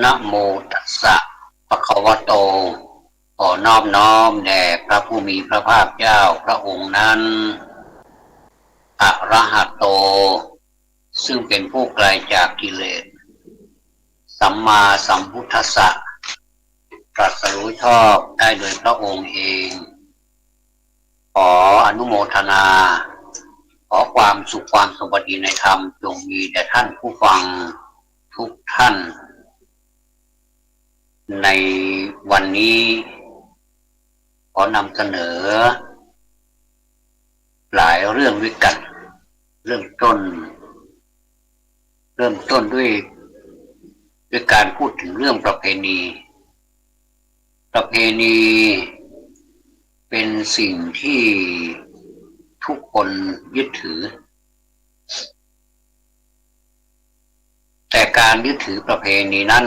นะโมตัสสะภะคะวะโตขอนอบน้อมแด่พระผู้มีพระภาคเจ้าพระองค์นั้นอะระหะโตซึ่งเป็นผู้ไกลจากกิเลสสัมมาสัมพุทธัสสะตรัสรู้ชอบได้โดยพระองค์เองขออนุโมทนาขอความสุขความสวัสดีในธรรมจงมีแด่ท่านผู้ฟังทุกท่านในวันนี้ขอนำเสนอหลายเรื่องด้วยกันเริ่มต้นด้วยการพูดถึงเรื่องประเพณีเป็นสิ่งที่ทุกคนยึดถือแต่การยึดถือประเพณีนั้น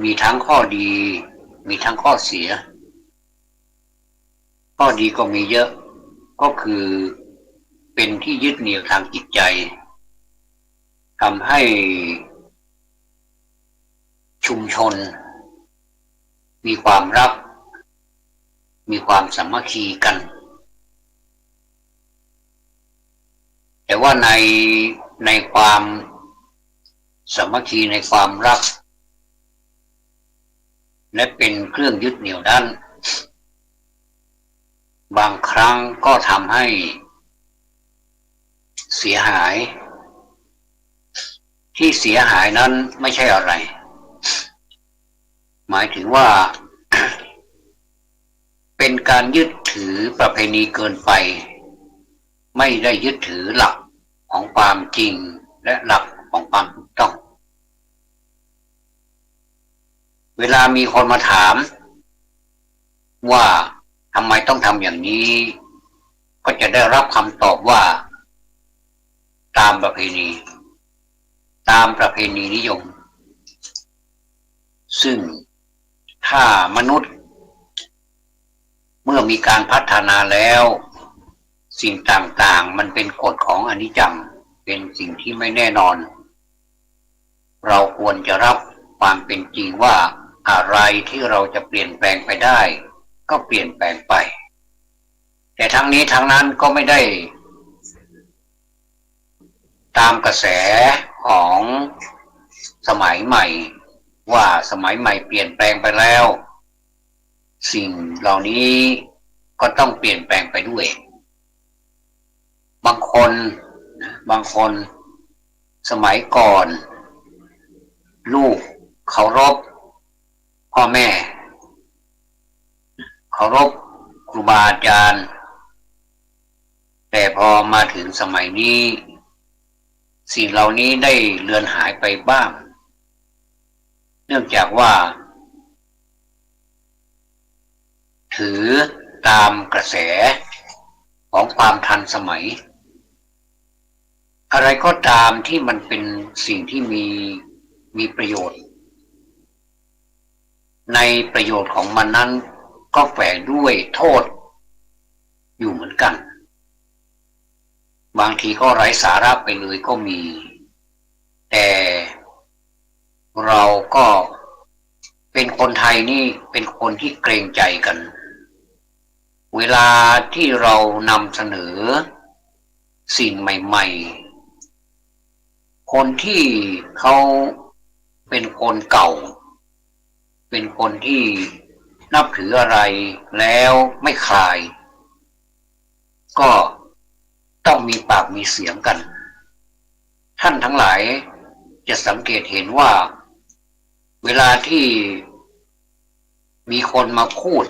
มีทั้งข้อดีมีทั้งข้อเสียข้อดีก็มีเยอะก็คือเป็นที่ยึดเหนี่ยวทางจิตใจทำให้ชุมชนมีความรักมีความสามัคคีกันแต่ว่าในความสามัคคีในความรักและเป็นเครื่องยึดเหนี่ยวนั้นบางครั้งก็ทำให้เสียหายที่เสียหายนั้นไม่ใช่อะไรหมายถึงว่า เป็นการยึดถือประเพณีเกินไปไม่ได้ยึดถือหลักของความจริงและหลักของความถูกต้องเวลามีคนมาถามว่าทำไมต้องทำอย่างนี้ก็จะได้รับคำตอบว่าตามประเพณีนิยมซึ่งถ้ามนุษย์เมื่อมีการพัฒนาแล้วสิ่งต่างๆมันเป็นกฎของอนิจจังเป็นสิ่งที่ไม่แน่นอนเราควรจะรับความเป็นจริงว่าอะไรที่เราจะเปลี่ยนแปลงไปได้ก็เปลี่ยนแปลงไปแต่ทั้งนี้ทั้งนั้นก็ไม่ได้ตามกระแสของสมัยใหม่ว่าสมัยใหม่เปลี่ยนแปลงไปแล้วสิ่งเหล่านี้ก็ต้องเปลี่ยนแปลงไปด้วยบางคนสมัยก่อนลูกเคารพพ่อแม่เคารพครูบาอาจารย์แต่พอมาถึงสมัยนี้สิ่งเหล่านี้ได้เลือนหายไปบ้างเนื่องจากว่าถือตามกระแสของความทันสมัยอะไรก็ตามที่มันเป็นสิ่งที่มีประโยชน์ในประโยชน์ของมันนั้นก็แฝงด้วยโทษอยู่เหมือนกันบางทีก็ไร้สาระไปเลยก็มีแต่เราก็เป็นคนไทยนี่เป็นคนที่เกรงใจกันเวลาที่เรานำเสนอสิ่งใหม่ๆคนที่เขาเป็นคนเก่าเป็นคนที่นับถืออะไรแล้วไม่คลายก็ต้องมีปากมีเสียงกันท่านทั้งหลายจะสังเกตเห็นว่าเวลาที่มีคนมาพูด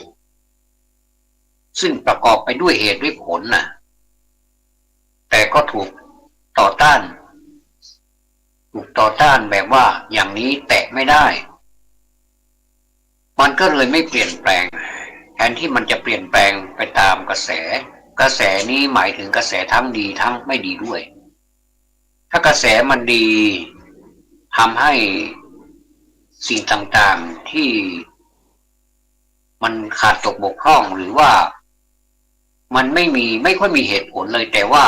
ซึ่งประกอบไปด้วยเหตุด้วยผลน่ะแต่ก็ถูกต่อต้านแบบว่าอย่างนี้แตะไม่ได้มันก็เลยไม่เปลี่ยนแปลงแทนที่มันจะเปลี่ยนแปลงไปตามกระแสนี้หมายถึงกระแสทั้งดีทั้งไม่ดีด้วยถ้ากระแสมันดีทำให้สิ่งต่างๆที่มันขาดตกบกพร่องหรือว่ามันไม่ค่อยมีเหตุผลเลยแต่ว่า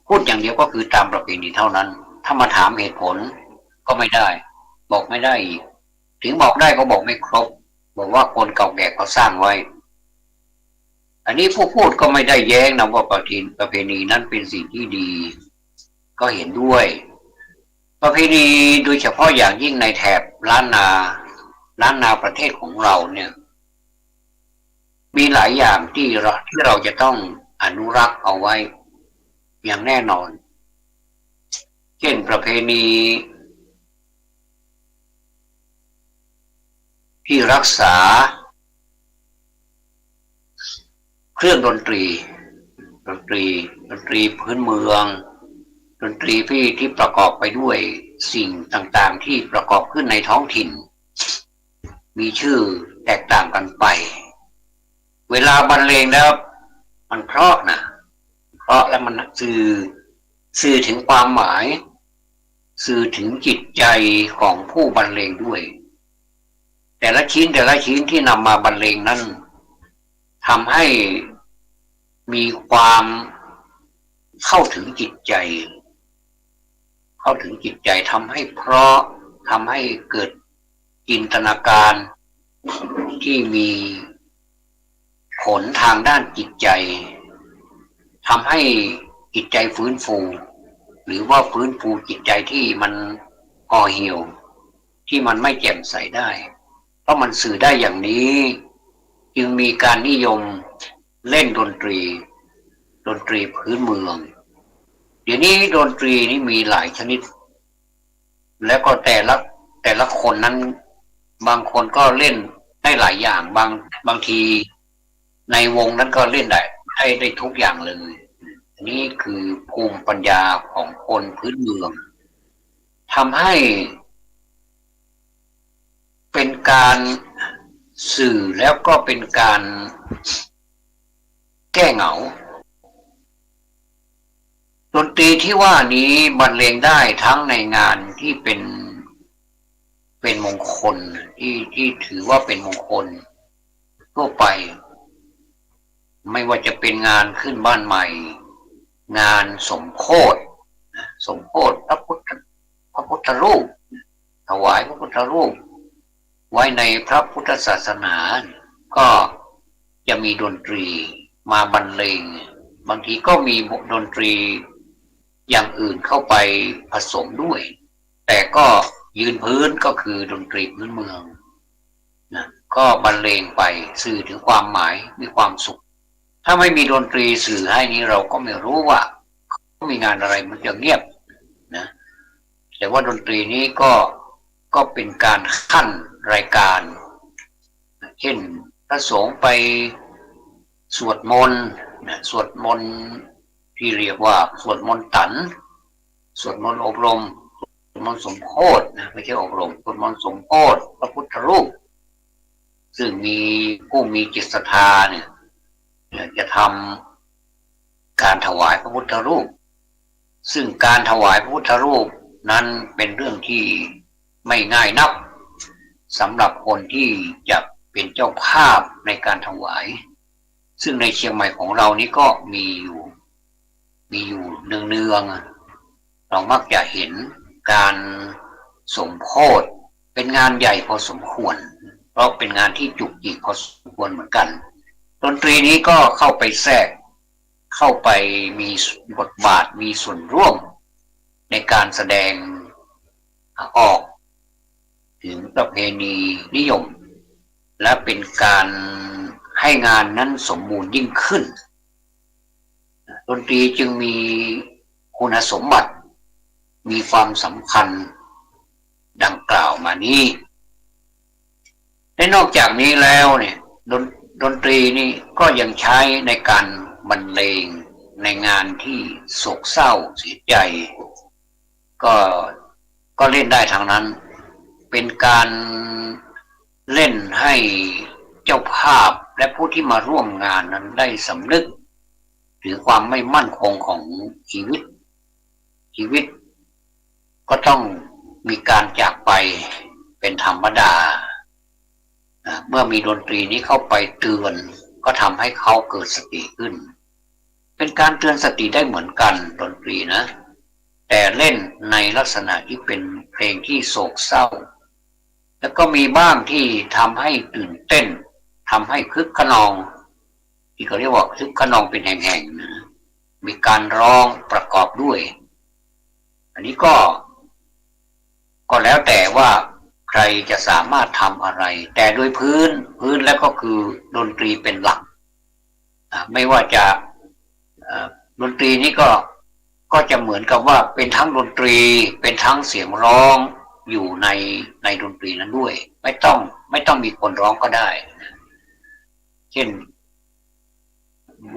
พูดอย่างเดียวก็คือตามประเพณีเท่านั้นถ้ามาถามเหตุผลก็ไม่ได้ บอกไม่ได้อีกถึงบอกได้ก็บอกไม่ครบบอกว่าคนเก่าแก่เขาสร้างไว้อันนี้ผู้พูดก็ไม่ได้แย้งนะว่าประเพณีนั้นเป็นสิ่งที่ดีก็เห็นด้วยประเพณีโดยเฉพาะอย่างยิ่งในแถบล้านนาประเทศของเราเนี่ยมีหลายอย่างที่เราจะต้องอนุรักษ์เอาไว้อย่างแน่นอนเช่นประเพณีที่รักษาเครื่องดนตรีพื้นเมืองดนตรีที่ประกอบไปด้วยสิ่งต่างๆที่ประกอบขึ้นในท้องถิ่นมีชื่อแตกต่างกันไปเวลาบรรเลงแล้วมันเพราะและมันสื่อถึงความหมายสื่อถึงจิตใจของผู้บรรเลงด้วยแต่ละชิ้นที่นำมาบรรเลงนั้นทำให้มีความเข้าถึงจิตใจทำให้เพราะทำให้เกิดจินตนาการที่มีผลทางด้านจิตใจทำให้จิตใจฟื้นฟูหรือว่าฟื้นฟูจิตใจที่มันห่อเหี่ยวที่มันไม่แจ่มใสได้เพราะมันสื่อได้อย่างนี้จึงมีการนิยมเล่นดนตรีพื้นเมืองเดี๋ยวนี้ดนตรีนี่มีหลายชนิดแล้วก็แต่ละคนนั้นบางคนก็เล่นได้หลายอย่างบางทีในวงนั้นก็เล่นได้ทุกอย่างเลยนี่คือภูมิปัญญาของคนพื้นเมืองทำให้เป็นการสื่อแล้วก็เป็นการแก้เหงาดนตรีที่ว่านี้บรรเลงได้ทั้งในงานที่เป็นมงคลที่ถือว่าเป็นมงคลทั่วไปไม่ว่าจะเป็นงานขึ้นบ้านใหม่งานสมโภชพระพุทธรูปถวายพระพุทธรูปไว้ในพระพุทธศาสนาก็จะมีดนตรีมาบรรเลงบางทีก็มีดนตรีอย่างอื่นเข้าไปผสมด้วยแต่ก็ยืนพื้นก็คือดนตรีพื้นเมืองนะก็บรรเลงไปสื่อถึงความหมายมีความสุขถ้าไม่มีดนตรีสื่อให้นี้เราก็ไม่รู้ว่าเขามีงานอะไรมันจะเงียบนะแต่ว่าดนตรีนี้ก็เป็นการขั้นรายการเช่นพระสงฆ์ไปสวดมนต์ที่เรียกว่าสวดมนต์ตันสวดมนต์อบรมสวดมนต์สมโภชนะไม่ใช่อบรมสวดมนต์สมโภชพระพุทธรูปซึ่งมีผู้มีจิตศรัทธาเนี่ยจะทำการถวายพระพุทธรูปซึ่งการถวายพระพุทธรูปนั้นเป็นเรื่องที่ไม่ง่ายนักสำหรับคนที่จะเป็นเจ้าภาพในการถวายซึ่งในเชียงใหม่ของเรานี้ก็มีอยู่เนืองๆเรามักจะเห็นการสมโภชเป็นงานใหญ่พอสมควรเพราะเป็นงานที่จุกจิกพอสมควรเหมือนกันดนตรีนี้ก็เข้าไปแทรกเข้าไปมีบทบาทมีส่วนร่วมในการแสดงออกถึงประเพณีนิยมและเป็นการให้งานนั้นสมบูรณ์ยิ่งขึ้นดนตรีจึงมีคุณสมบัติมีความสำคัญดังกล่าวมานี้และนอกจากนี้แล้วเนี่ยดนตรีนี่ก็ยังใช้ในการบรรเลงในงานที่โศกเศร้าเสียใจก็เล่นได้ทางนั้นเป็นการเล่นให้เจ้าภาพและผู้ที่มาร่วมงานนั้นได้สำนึกถึงความไม่มั่นคงของชีวิตก็ต้องมีการจากไปเป็นธรรมดาเมื่อมีดนตรีนี้เข้าไปเตือนก็ทำให้เขาเกิดสติขึ้นเป็นการเตือนสติได้เหมือนกันดนตรีนะแต่เล่นในลักษณะที่เป็นเพลงที่โศกเศร้า แล้วก็มีบ้างที่ทำให้ตื่นเต้นทำให้คึกคะนองที่เขาเรียกว่าคึกคะนองเป็นแห่งๆนะมีการร้องประกอบด้วยอันนี้ก็แล้วแต่ว่าใครจะสามารถทำอะไรแต่โดยพื้นแล้วก็คือดนตรีเป็นหลักไม่ว่าจะดนตรีนี้ก็จะเหมือนกับว่าเป็นทั้งดนตรีเป็นทั้งเสียงร้องอยู่ในดนตรีนั้นด้วยไม่ต้องมีคนร้องก็ได้เช่น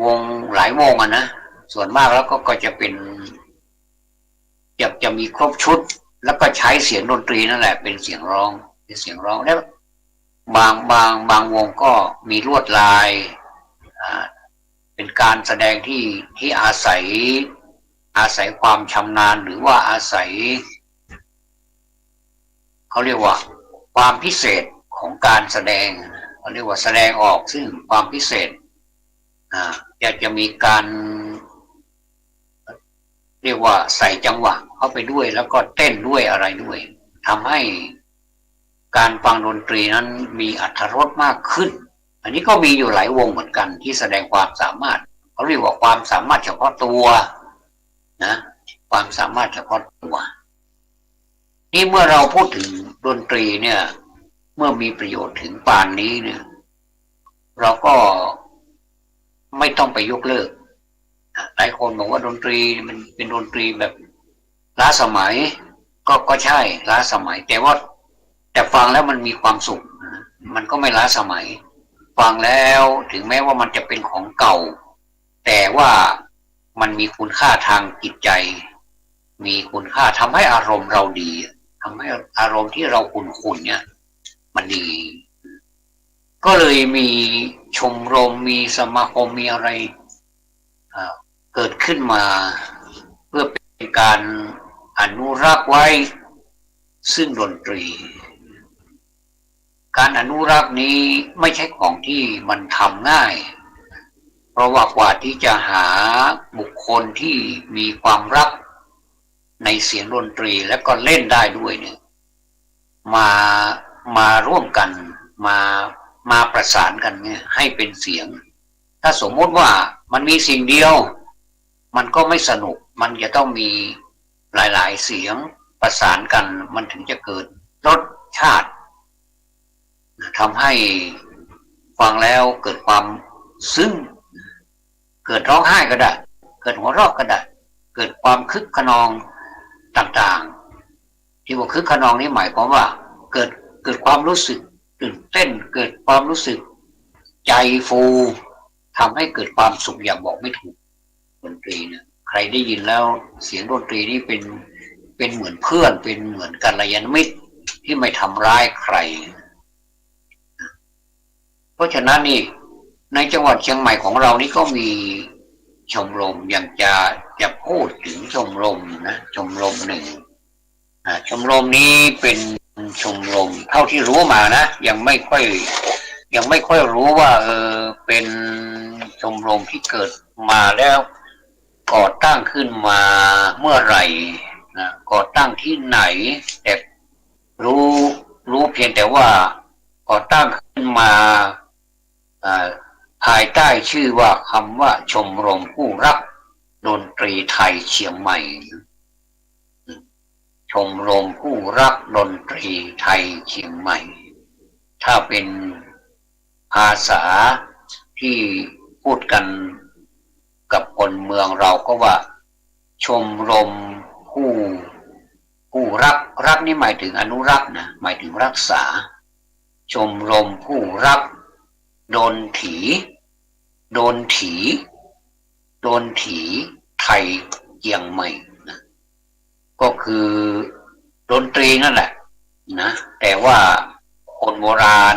วงหลายวงนะส่วนมากแล้วก็จะเป็นจะมีครบชุดแล้วก็ใช้เสียงดนตรีนั่นแหละเป็นเสียงร้องแล้วบางวงก็มีลวดลายเป็นการแสดงที่อาศัยความชำนาญหรือว่าอาศัยเขาเรียกว่าความพิเศษของการแสดงเขาเรียกว่าแสดงออกซึ่งความพิเศษจะมีการเรียกว่าใส่จังหวะเข้าไปด้วยแล้วก็เต้นด้วยอะไรด้วยทำให้การฟังดนตรีนั้นมีอรรถรสมากขึ้นอันนี้ก็มีอยู่หลายวงเหมือนกันที่แสดงความสามารถเขาเรียกว่าความสามารถเฉพาะตัวนะความสามารถเฉพาะตัวนี่เมื่อเราพูดถึงดนตรีเนี่ยเมื่อมีประโยชน์ถึงป่านนี้เนี่ยเราก็ไม่ต้องไปยกเลิกหลายคนบอกว่าดนตรีมันเป็นดนตรีแบบล้าสมัยก็ใช่ล้าสมัยแต่ฟังแล้วมันมีความสุขมันก็ไม่ล้าสมัยฟังแล้วถึงแม้ว่ามันจะเป็นของเก่าแต่ว่ามันมีคุณค่าทางจิตใจมีคุณค่าทำให้อารมณ์เราดีทำให้อารมณ์ที่เราขุ่นเนี่ยมันดีก็เลยมีชมรมมีสมาคมมีอะไรเกิดขึ้นมาเพื่อเป็นการอนุรักษ์ไว้ซึ่งดนตรีการอนุรักษ์นี้ไม่ใช่ของที่มันทำง่ายเพราะว่ากว่าที่จะหาบุคคลที่มีความรักในเสียงดนตรีและก็เล่นได้ด้วยเนี่ยมาร่วมกันมาประสานกันเนี่ยให้เป็นเสียงถ้าสมมติว่ามันมีสิ่งเดียวมันก็ไม่สนุกมันจะต้องมีหลายๆเสียงประสานกันมันถึงจะเกิดรสชาติทำให้ฟังแล้วเกิดความซึ้งเกิดร้องไห้ก็ได้เกิดหัวเราะก็ได้เกิดความคึกคะนองต่างๆที่ว่าคึกคะนองนี้หมายความว่าเกิดความรู้สึกตื่นเต้นเกิดความรู้สึกใจฟูทำให้เกิดความสุขอย่างบอกไม่ถูกดนตรีเนี่ยใครได้ยินแล้วเสียงดนตรีนี่เป็นเหมือนเพื่อนเป็นเหมือนกัลยาณมิตรที่ไม่ทำร้ายใครเพราะฉะนั้นนี่ในจังหวัดเชียงใหม่ของเรานี่ก็มีชมรมอย่างจะพูดถึงชมรมนะชมรมหนึ่งชมรมนี้เป็นชมรมเท่าที่รู้มานะยังไม่ค่อยรู้ว่าเป็นชมรมที่เกิดมาแล้วก่อตั้งขึ้นมาเมื่อไหร่นะก่อตั้งที่ไหนแต่รู้เพียงแต่ว่าก่อตั้งขึ้นมาภายใต้ชื่อว่าคำว่าชมรมผู้รักดนตรีไทยเชียงใหม่ชมรมผู้รักดนตรีไทยเชียงใหม่ถ้าเป็นภาษาที่พูดกันกับคนเมืองเราก็ว่าชมรมผู้รักนี่หมายถึงอนุรักษ์นะหมายถึงรักษาชมรมผู้รักดนตรีไทยเชียงใหม่นะก็คือดนตรีนั่นแหละนะแต่ว่าคนโบราณ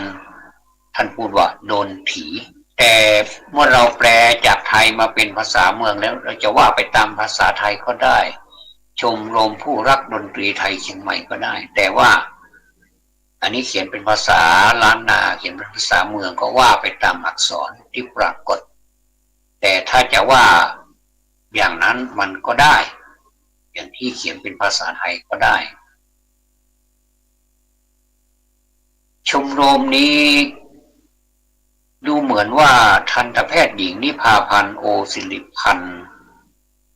ท่านพูดว่าดนตรีแต่เมื่อเราแปลจากไทยมาเป็นภาษาเมืองแล้วเราจะว่าไปตามภาษาไทยก็ได้ชมรมผู้รักดนตรีไทยเชียงใหม่ก็ได้แต่ว่าอันนี้เขียนเป็นภาษาล้านนาเขียนเป็นภาษาเมืองก็ว่าไปตามอักษรที่ปรากฏแต่ถ้าจะว่าอย่างนั้นมันก็ได้อย่างที่เขียนเป็นภาษาไทยก็ได้ ชมรมนี้ดูเหมือนว่าทันตแพทย์หญิงนิพาพันธ์โอศิริพันธ์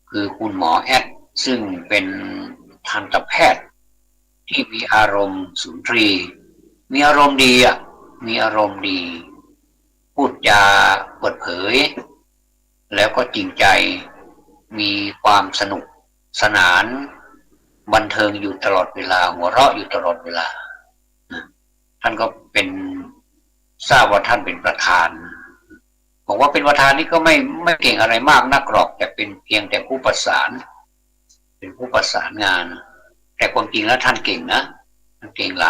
คือคุณหมอแอดซึ่งเป็นทันตแพทย์ที่มีอารมณ์สุนทรีย์มีอารมณ์ดีมีอารมณ์ดีพูดจาเปิดเผยแล้วก็จริงใจมีความสนุกสนานบันเทิงอยู่ตลอดเวลาหัวเราะอยู่ตลอดเวลาท่านก็เป็นทราบว่าท่านเป็นประธานบอกว่าเป็นประธานนี่ก็ไม่เก่งอะไรมากนักหรอกแต่เป็นเพียงแต่ผู้ประสานเป็นผู้ประสานงานแต่ความจริงแล้วท่านเก่งนะท่านเก่งหล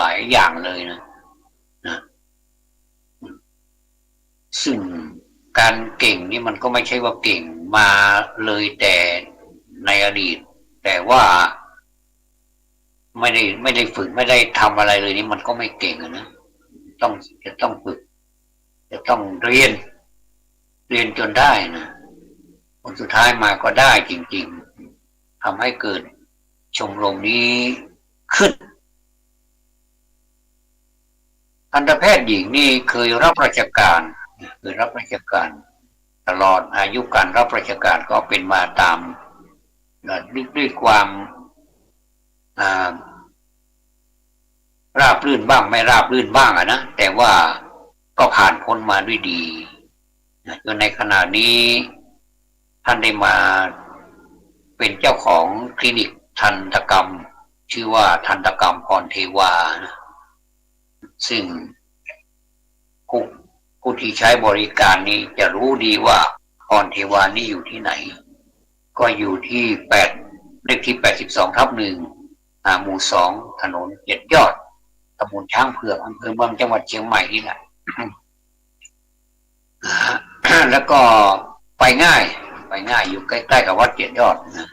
ายอย่างเลยนะซึ่งการเก่งนี่มันก็ไม่ใช่ว่าเก่งมาเลยแต่ในอดีตแต่ว่าไม่ได้ฝึกไม่ได้ทำอะไรเลยนี่มันก็ไม่เก่งนะจะต้องฝึกจะต้องเรียนจนได้นะผลสุดท้ายมาก็ได้จริงๆทำให้เกิดชมรมนี้ขึ้นทันตแพทย์หญิงนี่เคยรับราชการตลอดอายุการรับราชการก็เป็นมาตามด้วยความราบรื่นบ้างไม่ราบรื่นบ้างนะแต่ว่าก็ผ่านพ้นมาด้วยดีจนในขณะนี้ท่านได้มาเป็นเจ้าของคลินิกทันตกรรมชื่อว่าทันตกรรมพรเทวาซึ่งผู้ที่ใช้บริการนี้จะรู้ดีว่าพรเทวานี่อยู่ที่ไหนก็อยู่ที่เลขที่82/1หมู่2ถนน7 ยอดตำบลช้างเผือกอำเภอเมืองจังหวัดเชียงใหม่นี่แหละ แล้วก็ไปง่ายอยู่ใกล้ๆกับวัด7 ยอดนะ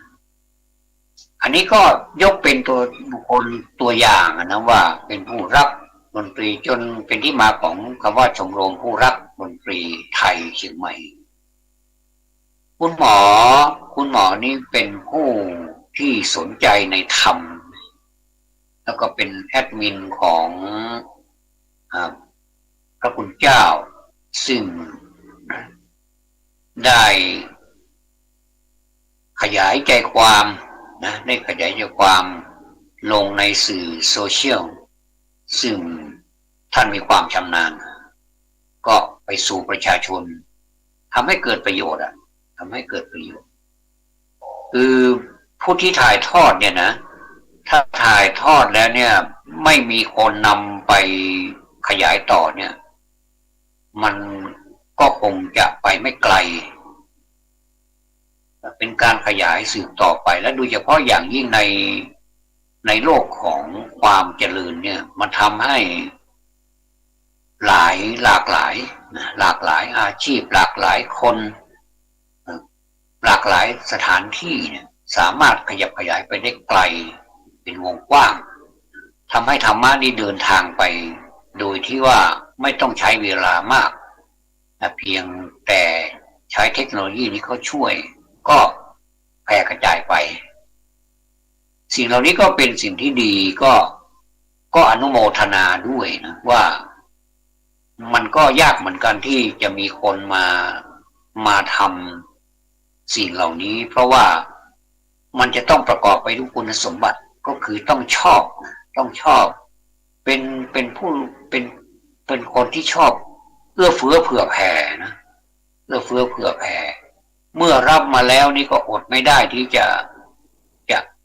อันนี้ก็ยกเป็นตัวบุคคลตัวอย่างนะว่าเป็นผู้รักดนตรีจนเป็นที่มาของคำว่าชมรมผู้รักดนตรีไทยเชียงใหม่คุณหมอนี่เป็นผู้ที่สนใจในธรรมแล้วก็เป็นแอดมินของพระคุณเจ้าซึ่งได้ขยายใจความนะได้ขยายใจความลงในสื่อโซเชียลซึ่งท่านมีความชำนาญก็ไปสู่ประชาชนทำให้เกิดประโยชน์ทำให้เกิดประโยชน์คือผู้ที่ถ่ายทอดเนี่ยนะถ้าถ่ายทอดแล้วเนี่ยไม่มีคนนำไปขยายต่อเนี่ยมันก็คงจะไปไม่ไกลเป็นการขยายสืบต่อไปและโดยเฉพาะอย่างยิ่งในโลกของความเจริญเนี่ยมันทำให้หลากหลายอาชีพหลากหลายคนหลากหลายสถานที่เนี่ยสามารถขยับขยายไปได้ไกลเป็นวงกว้างทำให้ธรรมะนี้เดินทางไปโดยที่ว่าไม่ต้องใช้เวลามากเพียงแต่ใช้เทคโนโลยีนี้เขาช่วยก็แพร่กระจายไปสิ่งเหล่านี้ก็เป็นสิ่งที่ดีก็อนุโมทนาด้วยนะว่ามันก็ยากเหมือนกันที่จะมีคนมาทำสิ่งเหล่านี้เพราะว่ามันจะต้องประกอบไปด้วยคุณสมบัติก็คือต้องชอบเป็นผู้เป็นคนที่ชอบเอื้อเฟื้อเผื่อแผ่นะเอื้อเฟื้อเผื่อแผ่เมื่อรับมาแล้วนี่ก็อดไม่ได้ที่จะ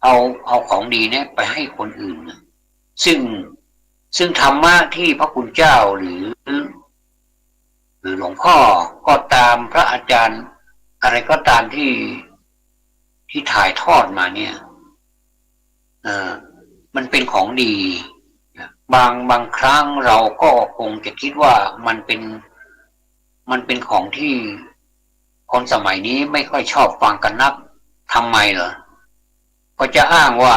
เอาของดีเนี่ยไปให้คนอื่นนะซึ่งธรรมะที่พระคุณเจ้าหรือหลวงพ่อก็ตามพระอาจารย์อะไรก็ตามที่ถ่ายทอดมาเนี่ยมันเป็นของดีบางครั้งเราก็คงจะคิดว่ามันเป็นของที่คนสมัยนี้ไม่ค่อยชอบฟังกันนักทำไมเหรอก็จะอ้างว่า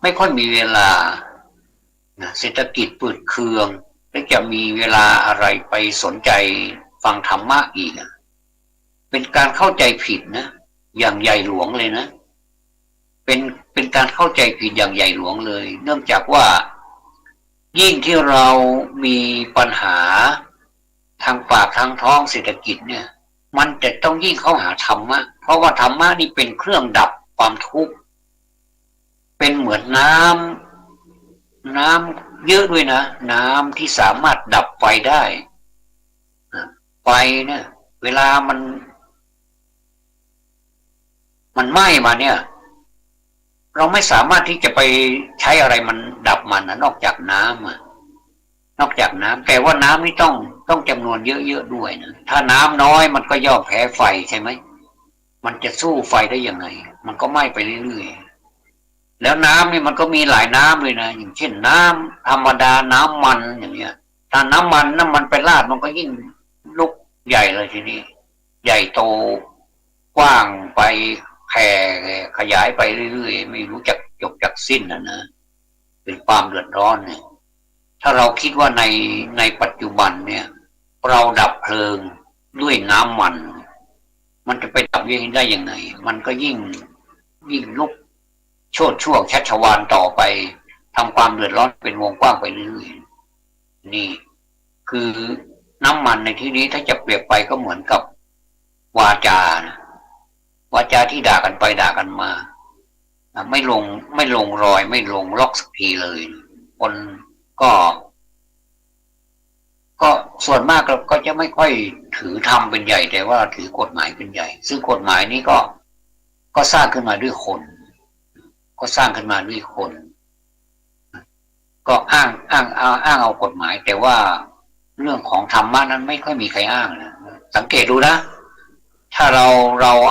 ไม่ค่อยมีเวลาเศรษฐกิจปืดเคืองและจะมีเวลาอะไรไปสนใจฟังธรรมะอีกเป็นการเข้าใจผิดนะอย่างใหญ่หลวงเลยนะเป็นการเข้าใจผิดอย่างใหญ่หลวงเลยเนื่องจากว่า ยิ่งที่เรามีปัญหาทางปากทางท้องเศรษฐกิจเนี่ยมันจะต้องยิ่งเข้าหาธรรมะเพราะว่าธรรมะนี่เป็นเครื่องดับความทุกข์เป็นเหมือนน้ำเยอะด้วยนะน้ำที่สามารถดับไฟได้ไฟเนี่ยเวลามันไหม้มาเนี่ยเราไม่สามารถที่จะไปใช้อะไรมันดับมันนะนอกจากน้ำนอกจากน้ำแต่ว่าน้ำนี่ต้องจำนวนเยอะๆด้วยนะถ้าน้ำน้อยมันก็ย่อมแพ้ไฟใช่ไหมมันจะสู้ไฟได้ยังไงมันก็ไหม้ไปเรื่อยๆแล้วน้ำนี่มันก็มีหลายน้ำเลยนะอย่างเช่นน้ำธรรมดาน้ำมันอย่างเงี้ยถ้าน้ำมันไปราดมันก็ยิ่งลุกใหญ่เลยทีนี้ใหญ่โตกว้างไปแผ่ขยายไปเรื่อยๆไม่รู้จักจบจักสิ้นนะเป็นความเดือดร้อนเนี่ยถ้าเราคิดว่าในปัจจุบันเนี่ยเราดับเพลิงด้วยน้ำมันจะไปดับได้ยังไงมันก็ยิ่งลุกโชติช่วงชัชวาลต่อไปทำความเดือดร้อนเป็นวงกว้างไปเรื่อยๆนี่คือน้ำมันในที่นี้ถ้าจะเปรียบไปก็เหมือนกับวาจานะวาจาที่ด่ากันไปด่ากันมาไม่ลงรอยไม่ลงล็อกสักทีเลยคนก็ส่วนมากก็จะไม่ค่อยถือธรรมเป็นใหญ่แต่ว่าถือกฎหมายเป็นใหญ่ซึ่งกฎหมายนี้ก็สร้างขึ้นมาด้วยคนก็สร้างขึ้นมาด้วยคนก็อ้างเอากฎหมายแต่ว่าเรื่องของธรรมะนั้นไม่ค่อยมีใครอ้างนะสังเกตดูนะถ้าเรา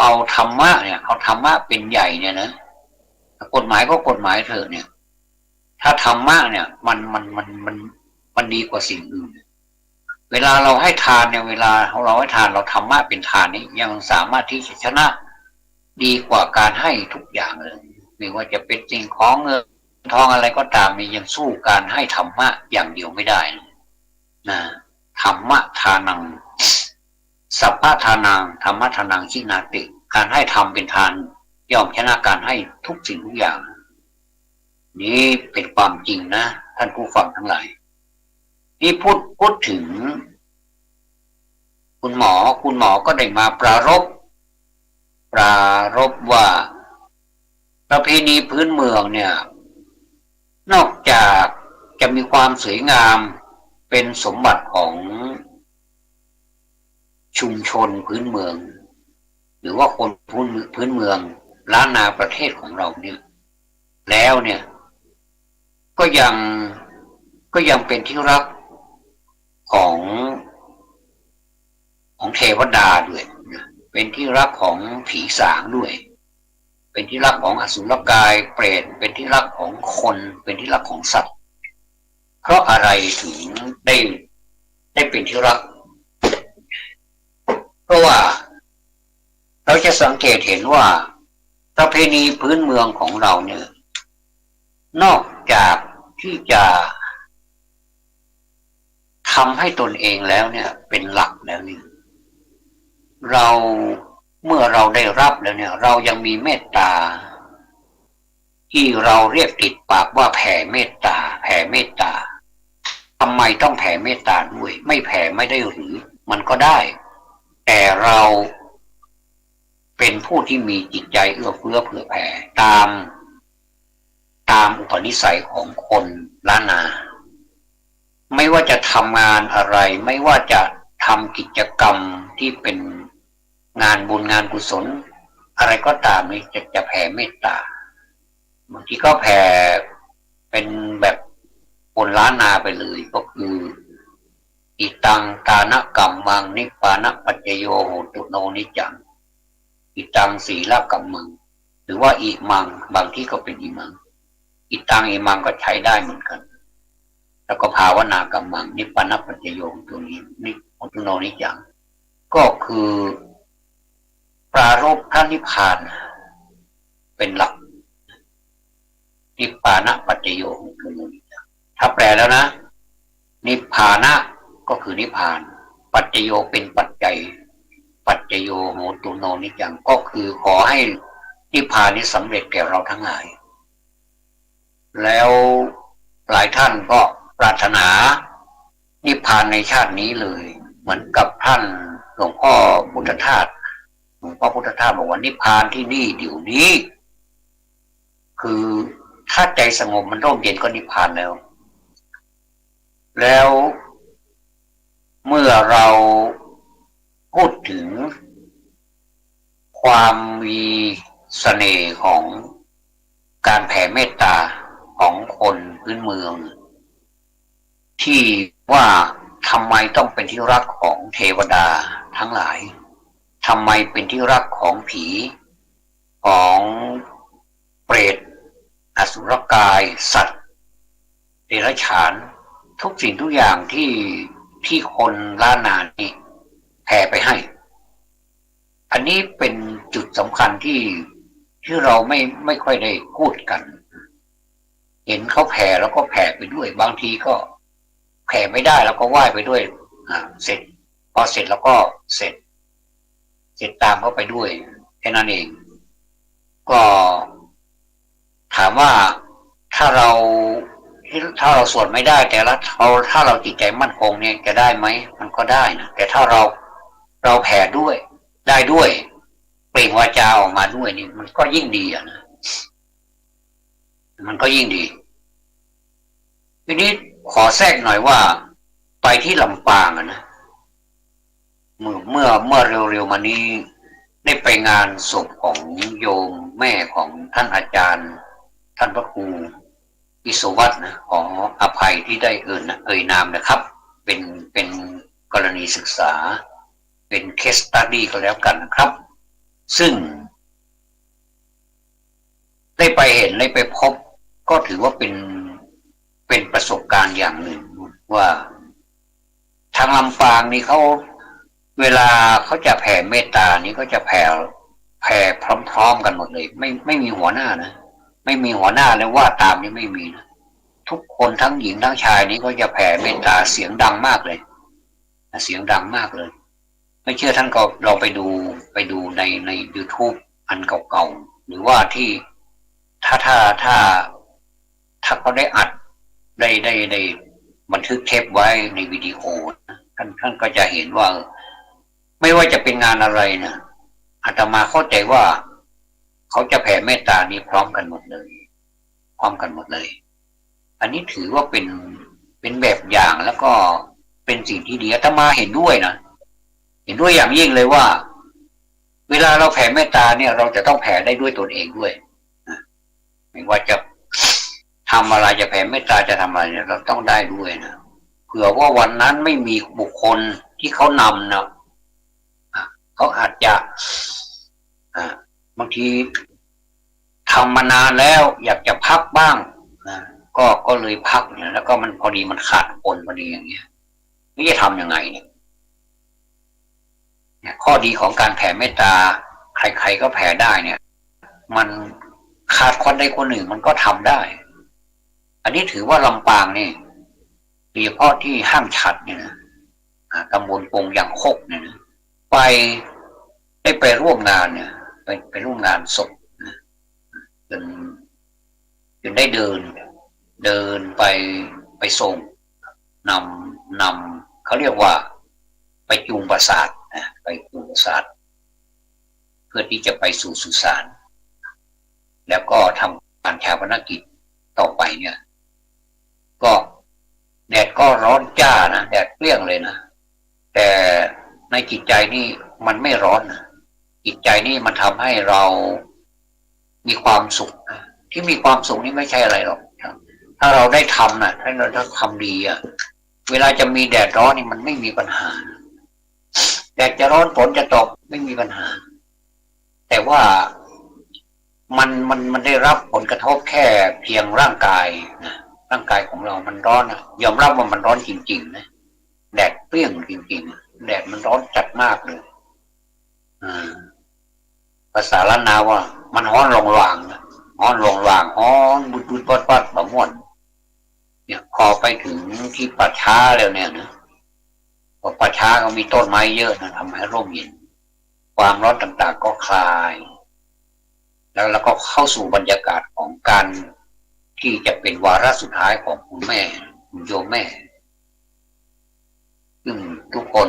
เอาธรรมะเนี่ยเอาธรรมะเป็นใหญ่เนี่ยนะกฎหมายก็กฎหมายเถอะเนี่ยถ้าธรรมะเนี่ยมันดีกว่าสิ่งอื่นเวลาเราให้ทานเนี่ยเวลาเราให้ทานเราธรรมะเป็นทานนี่ยังสามารถที่จะชนะดีกว่าการให้ทุกอย่างเลยไม่ว่าจะเป็นสิ่งของเงินทองอะไรก็ตามนี่ยังสู้การให้ธรรมะอย่างเดียวไม่ได้นะธรรมะทานังสัพพะทานังธรรมะทานังชินาติการให้ธรรมเป็นทานย่อมชนะการให้ทุกสิ่งทุกอย่างนี่เป็นความจริงนะท่านผู้ฟังทั้งหลายนี่พูดถึงคุณหมอก็ได้มาปรารภว่าประเพณีพื้นเมืองเนี่ยนอกจากจะมีความสวยงามเป็นสมบัติของชุมชนพื้นเมืองหรือว่าคนพื้นเมืองล้านนาประเทศของเราเนี่ยแล้วเนี่ยก็ยังเป็นที่รักของเทวดาด้วยเป็นที่รักของผีสางด้วยเป็นที่รักของอสุรกายเปรตเป็นที่รักของคนเป็นที่รักของสัตว์เพราะอะไรถึงได้เป็นที่รักเพราะว่าเราจะสังเกตเห็นว่าประเพณีพื้นเมืองของเราเนี่ยนอกจากที่จะทำให้ตนเองแล้วเนี่ยเป็นหลักแล้วนี่เราเมื่อเราได้รับแล้วเนี่ยเรายังมีเมตตาที่เราเรียกติดปากว่าแผ่เมตตาทำไมต้องแผ่เมตตาด้วยไม่แผ่ไม่ได้หรือมันก็ได้แต่เราเป็นผู้ที่มีจิตใจเอื้อเฟื้อเผื่อแผ่ตามอุปนิสัยของคนล้านนาไม่ว่าจะทำงานอะไรไม่ว่าจะทำกิจกรรมที่เป็นงานบุญงานกุศลอะไรก็ตามนี่จะแผ่เมตตาบางทีก็แผ่เป็นแบบคนล้านนาไปเลยก็คืออิตังตานะกัมมังนิพพานะปัจจโยโหตุโนนิจังอิตังศีลกัมมังหรือว่าอิมังบางที่ก็เป็นอิมังอิตังอิมังก็ใช้ได้เหมือนกันแล้วก็ภาวนากัมมังนิพพานะปัจจโยโหตุโนนิจังก็คือปรารภพพระนิพพานเป็นหลักนิพพานะปัจจโยโหตุโนนิจังถ้าแปลแล้วนะนิพพานะก็คือนิพพานปัจจโยเป็นปัจจัยปัจจโยโหตุโนนิจังก็คือขอให้นิพพานนี้สำเร็จแก่เราทั้งหลายแล้วหลายท่านก็ ปรารถนานิพพานในชาตินี้เลยเหมือนกับท่านหลวงพ่อพุทธทาสหลวงพ่อพุทธทาสบอกว่านิพพานที่นี่เดี๋ยวนี้คือถ้าใจสงบมันร่มเย็นก็นิพพานแล้วเมื่อเราพูดถึงความมีเสน่ห์ของการแผ่เมตตาของคนพื้นเมืองที่ว่าทำไมต้องเป็นที่รักของเทวดาทั้งหลายทำไมเป็นที่รักของผีของเปรตอสุรกายสัตว์เดรัจฉานทุกสิ่งทุกอย่างที่คนล้านนานี้แผ่ไปให้อันนี้เป็นจุดสำคัญที่เราไม่ค่อยได้พูดกันเห็นเขาแผ่แล้วก็แผ่ไปด้วยบางทีก็แผ่ไม่ได้แล้วก็ไหว้ไปด้วยเสร็จพอเสร็จแล้วก็เสร็จตามเขาไปด้วยแค่นั้นเองก็ถามว่าถ้าเราสวดไม่ได้แต่ละถ้าเราจิตใจมั่นคงเนี่ยจะได้ไหมมันก็ได้นะแต่ถ้าเราแผ่ด้วยได้ด้วยเปล่งวาจาออกมาด้วยนี่มันก็ยิ่งดีนะมันก็ยิ่งดีทีนี้ขอแทรกหน่อยว่าไปที่ลำปางนะเมื่อเร็วๆมานี้ได้ไปงานศพของโยมแม่ของท่านอาจารย์ท่านพระครูอิศวัตรนะขออภัยที่ได้เอ่ยนามนะครับเป็นกรณีศึกษาเป็นเคสสตั๊ดดี้ก็แล้วกันนะครับซึ่งได้ไปเห็นได้ไปพบก็ถือว่าเป็นประสบการณ์อย่างหนึ่งว่าทางลำปางนี่เขาเวลาเขาจะแผ่เมตตานี่ก็จะแผ่พร้อมๆกันหมดเลยไม่มีหัวหน้านะไม่มีหัวหน้าแล้วว่าตามนี่ไม่มีนะทุกคนทั้งหญิงทั้งชายนี่ก็จะแผ่เมตตาเสียงดังมากเลยเสียงดังมากเลยไม่เชื่อท่านก็เราไปดูใน YouTube อันเก่าๆหรือว่าที่ถ้าเขาได้อัดได้บันทึกเทปไว้ในวิดีโอท่านก็จะเห็นว่าไม่ว่าจะเป็นงานอะไรนะอาตมาเข้าใจว่าเขาจะแผ่เมตตานี้พร้อมกันหมดเลยอันนี้ถือว่าเป็นแบบอย่างแล้วก็เป็นสิ่งที่ดีอาตมาเห็นด้วยนะเห็นด้วยอย่างยิ่งเลยว่าเวลาเราแผ่เมตตาเนี่ยเราจะต้องแผ่ได้ด้วยตนเองด้วยไม่ว่าจะทำอะไรจะแผ่เมตตาจะทำอะไรเนี่ยเราต้องได้ด้วยนะเผื่อว่าวันนั้นไม่มีบุคคลที่เขานำนะเขาอาจจะบางทีทำมานานแล้วอยากจะพักบ้างนะก็เลยพักนะแล้วก็มันพอดีมันขาดคนพอดีอย่างเงี้ยนี่จะทำยังไงเนี่ยข้อดีของการแผ่เมตตาใครๆก็แผ่ได้เนี่ยมันขาดคนใดคนหนึ่งมันก็ทำได้อันนี้ถือว่าลำปางนี่โดยเฉพาะที่ห้างฉัดเนี่ยนะตำบลปงยางคกเนี่ยนะได้ไปร่วมงานเนี่ยไปร่วมงานศพนะจนได้เดินไปส่งนำเขาเรียกว่าไปจูงประสาทนะไปจูงประสาทเพื่อที่จะไปสู่สุสานแล้วก็ทำการชาปนกิจต่อไปเนี่ยก็แดดก็ร้อนจ้านะแดดเปรี้ยงเลยนะแต่ในจิตใจนี่มันไม่ร้อนนะจิตใจนี่มันทำให้เรามีความสุขนะที่มีความสุขนี่ไม่ใช่อะไรหรอกถ้าเราได้ทำนะถ้าเราทำดีอ่ะเวลาจะมีแดดร้อนนี่มันไม่มีปัญหาแดดจะร้อนฝนจะตกไม่มีปัญหาแต่ว่ามันได้รับผลกระทบแค่เพียงร่างกายนะร่างกายของเรามันร้อนนะยอมรับว่ามันร้อนจริงๆนะแดดเปรี้ยงจริงๆแดดมันร้อนจัดมากเลยภาษาล้านนาว่ามันฮ้อนลงหว่างนะฮ้อนลงหว่างฮ้อนบุดปัดแบบม่วนเนี่ยพอไปถึงที่ป่าช้าแล้วเนี่ยนะพอป่าช้าก็มีต้นไม้เยอะนะทำให้ร่มเย็นความร้อนต่างๆก็คลายแล้วก็เข้าสู่บรรยากาศของการที่จะเป็นวาระสุดท้ายของคุณแม่ โยมแม่ซึ่งทุกคน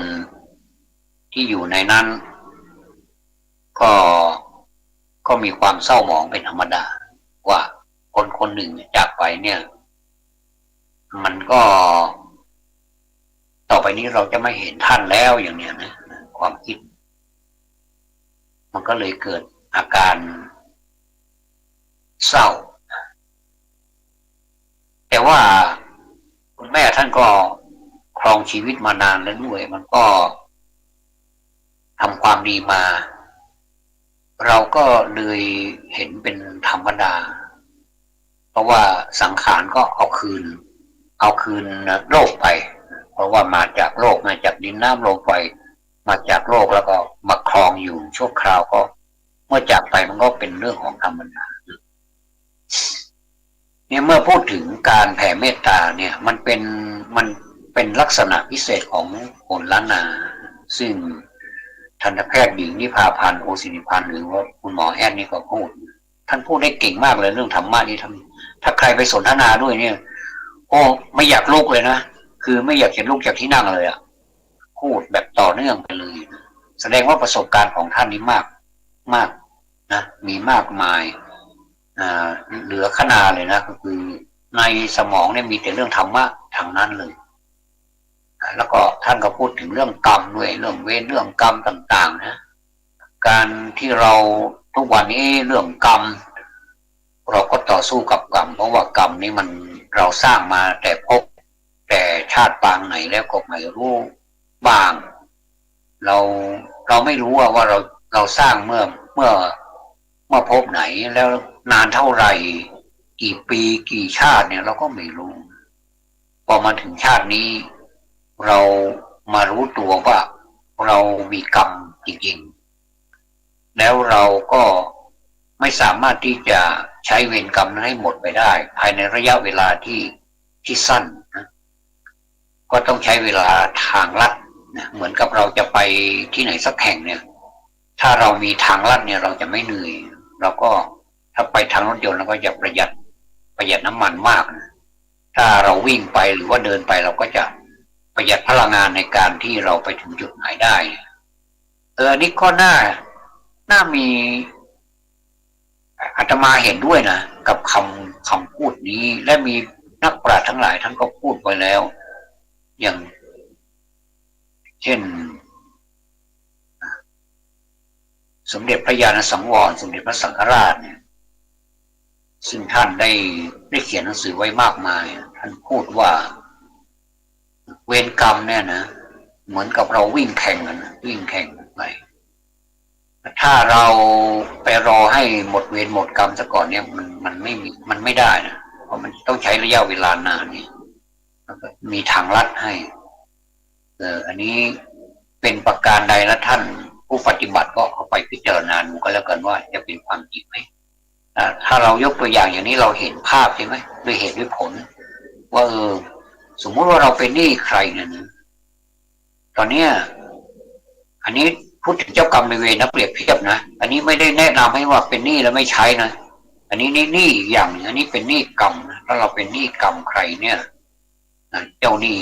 ที่อยู่ในนั้นก็ก็มีความเศร้าหมองเป็นธรรมดาว่าคนคนหนึ่งจากไปเนี่ย มันก็ต่อไปนี้เราจะไม่เห็นท่านแล้วอย่างเนี้ยนะความคิดมันก็เลยเกิดอาการเศร้าแต่ว่าคุณแม่ท่านก็ครองชีวิตมานานแล้วด้วยมันก็ทำความดีมาเราก็เลยเห็นเป็นธรรมดาเพราะว่าสังขารก็เอาคืนโลกไปเพราะว่ามาจากโลกมาจากดินน้ำลมไฟมาจากโลกแล้วก็มาครองอยู่ชั่วคราวก็เมื่อจากไปมันก็เป็นเรื่องของธรรมดาเนี่ยเมื่อพูดถึงการแผ่เมตตาเนี่ยมันเป็นลักษณะพิเศษของคนล้านนาซึ่งทันตแพทย์หญิงนิพาพันธ์โอสิริพันธ์หรือว่าคุณหมอแอดนี่ก็พูดท่านพูดได้เก่งมากเลยเรื่องธรรมะนี่ถ้าใครไปสนทนาด้วยเนี่ยโอ้ไม่อยากลุกเลยนะคือไม่อยากจะลุกจากที่นั่งเลยอ่ะพูดแบบต่อเนื่องไปเลยแสดงว่าประสบการณ์ของท่านนี้มากนะมีมากมายเหลือขนาเลยนะก็คือในสมองเนี่ยมีแต่เรื่องธรรมะทางนั้นเลยแล้วก็ท่านก็พูดถึงเรื่องกรรมด้วยเรื่องเวรเรื่องกรรมต่างๆนะการที่เราทุกวันนี้เรื่องกรรมเราก็ต่อสู้กับกรรมเพราะว่ากรรมนี้มันเราสร้างมาแต่ชาติปางไหนแล้วก็ไม่รู้บ้างเราไม่รู้ว่าเราสร้างเมื่อพบไหนแล้วนานเท่าไหร่กี่ปีกี่ชาติเนี่ยเราก็ไม่รู้พอมาถึงชาตินี้เรามารู้ตัวว่าเรามีกรรมจริงๆแล้วเราก็ไม่สามารถที่จะใช้เวรกรรมนั้นให้หมดไปได้ภายในระยะเวลาที่สั้นนะก็ต้องใช้เวลาทางลัดนะเหมือนกับเราจะไปที่ไหนสักแห่งเนี่ยถ้าเรามีทางลัดเนี่ยเราจะไม่เหนื่อยเราก็ถ้าไปทางรถยนต์เราก็จะประหยัดน้ำมันมากนะถ้าเราวิ่งไปหรือว่าเดินไปเราก็จะประหยัดพลังงานในการที่เราไปถึงจุดหมายได้นี่ก็น่ามีอาตมาเห็นด้วยนะกับคำพูดนี้และมีนักปราชญ์ทั้งหลายท่านก็พูดไว้แล้วอย่างเช่นสมเด็จพระญาณสังวรสมเด็จพระสังฆราชเนี่ยซึ่งท่านได้เขียนหนังสือไว้มากมายท่านพูดว่าเวรกรรมเนี่ยนะเหมือนกับเราวิ่งแข่งกันวิ่งแข่งไปถ้าเราไปรอให้หมดเวรหมดกรรมซะก่อนเนี่ยมันไม่ได้นะเพราะมันต้องใช้ระยะเวลานานนี่มีทางลัดให้อันนี้เป็นประการใดและท่านผู้ปฏิบัติก็เอาไปพิจารณาดูก็แล้วกันว่าจะเป็นความจริงไหมถ้าเรายกตัวอย่างอย่างนี้เราเห็นภาพใช่ไหมด้วยเหตุด้วยผลว่าสมมุติว่าเราเป็นหนี้ใครเนี่ยตอนเนี้ยอันนี้พูดถึงเจ้ากรรมนายเวรนะเปรียบเทียบนะอันนี้ไม่ได้แนะนำให้ว่าเป็นหนี้แล้วไม่ใช้นะอันนี้หนี้อย่างอันนี้เป็นหนี้กรรมนะถ้าเราเป็นหนี้กรรมใครเนี่ยเจ้าหนี้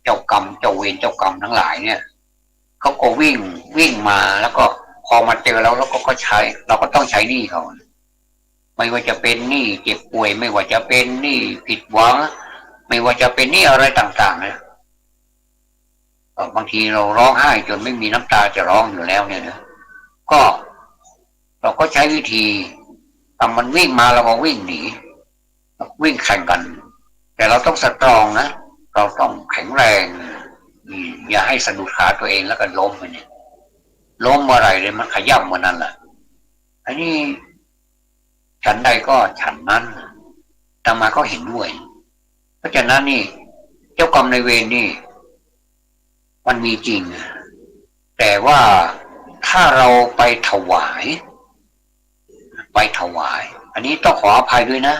เจ้ากรรมเจ้าเวรเจ้ากรรมทั้งหลายเนี่ยเขาก็วิ่งมาแล้วก็พอมาเจอแล้วก็ใช้เราก็ต้องใช้หนี้เขาไม่ว่าจะเป็นหนี้เจ็บป่วยไม่ว่าจะเป็นหนี้ผิดหวังไม่ว่าจะเป็นหนี้อะไรต่างๆเนี่ยบางทีเราร้องไห้จนไม่มีน้ำตาจะร้องอยู่แล้วเนี่ยนะก็เราก็ใช้วิธีมันวิ่งมาเราก็วิ่งหนีวิ่งแข่งกันแต่เราต้องสตรองนะเราต้องแข็งแรงอย่าให้สะดุดขาตัวเองแล้วก็ล้มไปเนี่ยล้มเมื่อไหร่เลยมันขย่ำเมื่อนั้นแหละอันนี้ฉันใดก็ฉันนั้นตามาก็เห็นด้วยเพราะฉะนั้นนี่เจ้ากรรมนายเวรนี่มันมีจริงแต่ว่าถ้าเราไปถวายอันนี้ต้องขออภัยด้วยนะ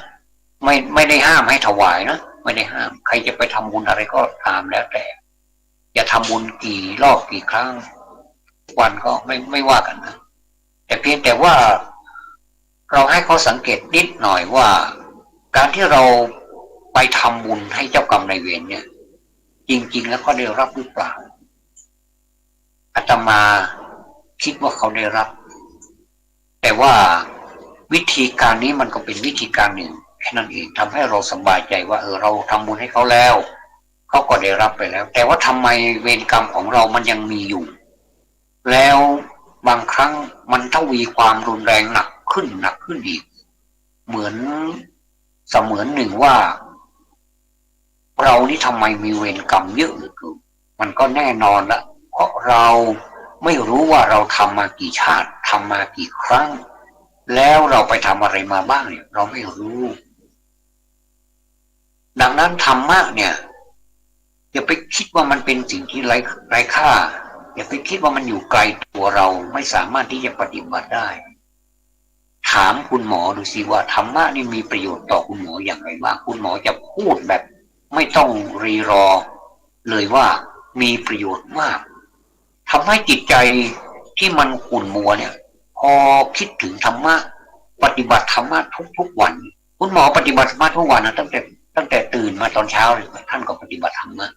ไม่ได้ห้ามให้ถวายนะไม่ได้ห้ามใครจะไปทำบุญอะไรก็ตามแล้วแต่อย่าทำบุญกี่รอบกี่ครั้งวันก็ไม่ว่ากันนะแต่เพียงแต่ว่าเราให้เขาสังเกตนิดหน่อยว่าการที่เรา ไปทำบุญให้เจ้ากรรมนายเวรเนี่ยจริงๆแล้วเขาได้รับหรือเปล่าอาตมาคิดว่าเขาได้รับแต่ว่าวิธีการนี้มันก็เป็นวิธีการหนึ่งแค่นั้นเองทำให้เราสบายใจว่าเราทำบุญให้เขาแล้วเขาก็ได้รับไปแล้วแต่ว่าทำไมเวรกรรมของเรามันยังมีอยู่แล้วบางครั้งมันทวีความรุนแรงหนักขึ้นอีกเหมือนเสมือนหนึ่งว่าเรานี่ทำไมมีเวรกรรมเยอะเหลือเกินมันก็แน่นอนละเพราะเราไม่รู้ว่าเราทำมากี่ชาติทำมากี่ครั้งแล้วเราไปทำอะไรมาบ้างเนี่ยเราไม่รู้ดังนั้นธรรมะเนี่ยอย่าไปคิดว่ามันเป็นสิ่งที่ไร้ค่าอย่าไปคิดว่ามันอยู่ไกลตัวเราไม่สามารถที่จะปฏิบัติได้ถามคุณหมอดูสิว่าธรรมะนี่มีประโยชน์ต่อคุณหมออย่างไรบ้างคุณหมอจะพูดแบบไม่ต้องรีรอเลยว่ามีประโยชน์มากทำให้จิตใจที่มันขุ่นมัวเนี่ยพอคิดถึงธรรมะปฏิบัติธรรมะทุกวันคุณหมอปฏิบัติธรรมะทุกวันนะตั้งแต่ตื่นมาตอนเช้าเลยท่านก็ปฏิบัติธรรมะ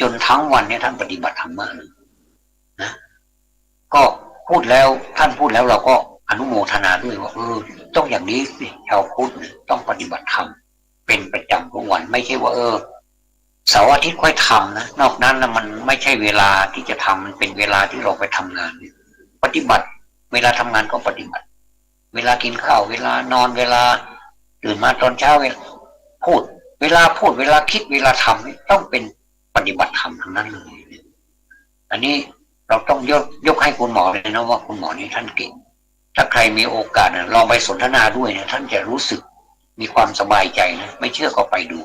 จนทั้งวันเนี่ยท่านปฏิบัติธรรมะเลยนะก็พูดแล้วท่านพูดแล้วเราก็อนุโมทนาด้วยว่าต้องอย่างนี้สิชาวพุทธต้องปฏิบัติธรรมเป็นประจำทุกวันไม่ใช่ว่าเสาร์อาทิตย์ค่อยทำนะนอกนั้นนะมันไม่ใช่เวลาที่จะทำมันเป็นเวลาที่เราไปทำงานปฏิบัติเวลาทำงานก็ปฏิบัติเวลากินข้าวเวลานอนเวลาตื่นมาตอนเช้าเวลาพูดเวลาคิดเวลาทำต้องเป็นปฏิบัติธรรมทั้งนั้นเลยอันนี้เราต้องยกให้คุณหมอเลยนะว่าคุณหมอนี่ท่านเก่งถ้าใครมีโอกาสนะลองไปสนทนาด้วยนะท่านจะรู้สึกมีความสบายใจนะไม่เชื่อก็ไปดู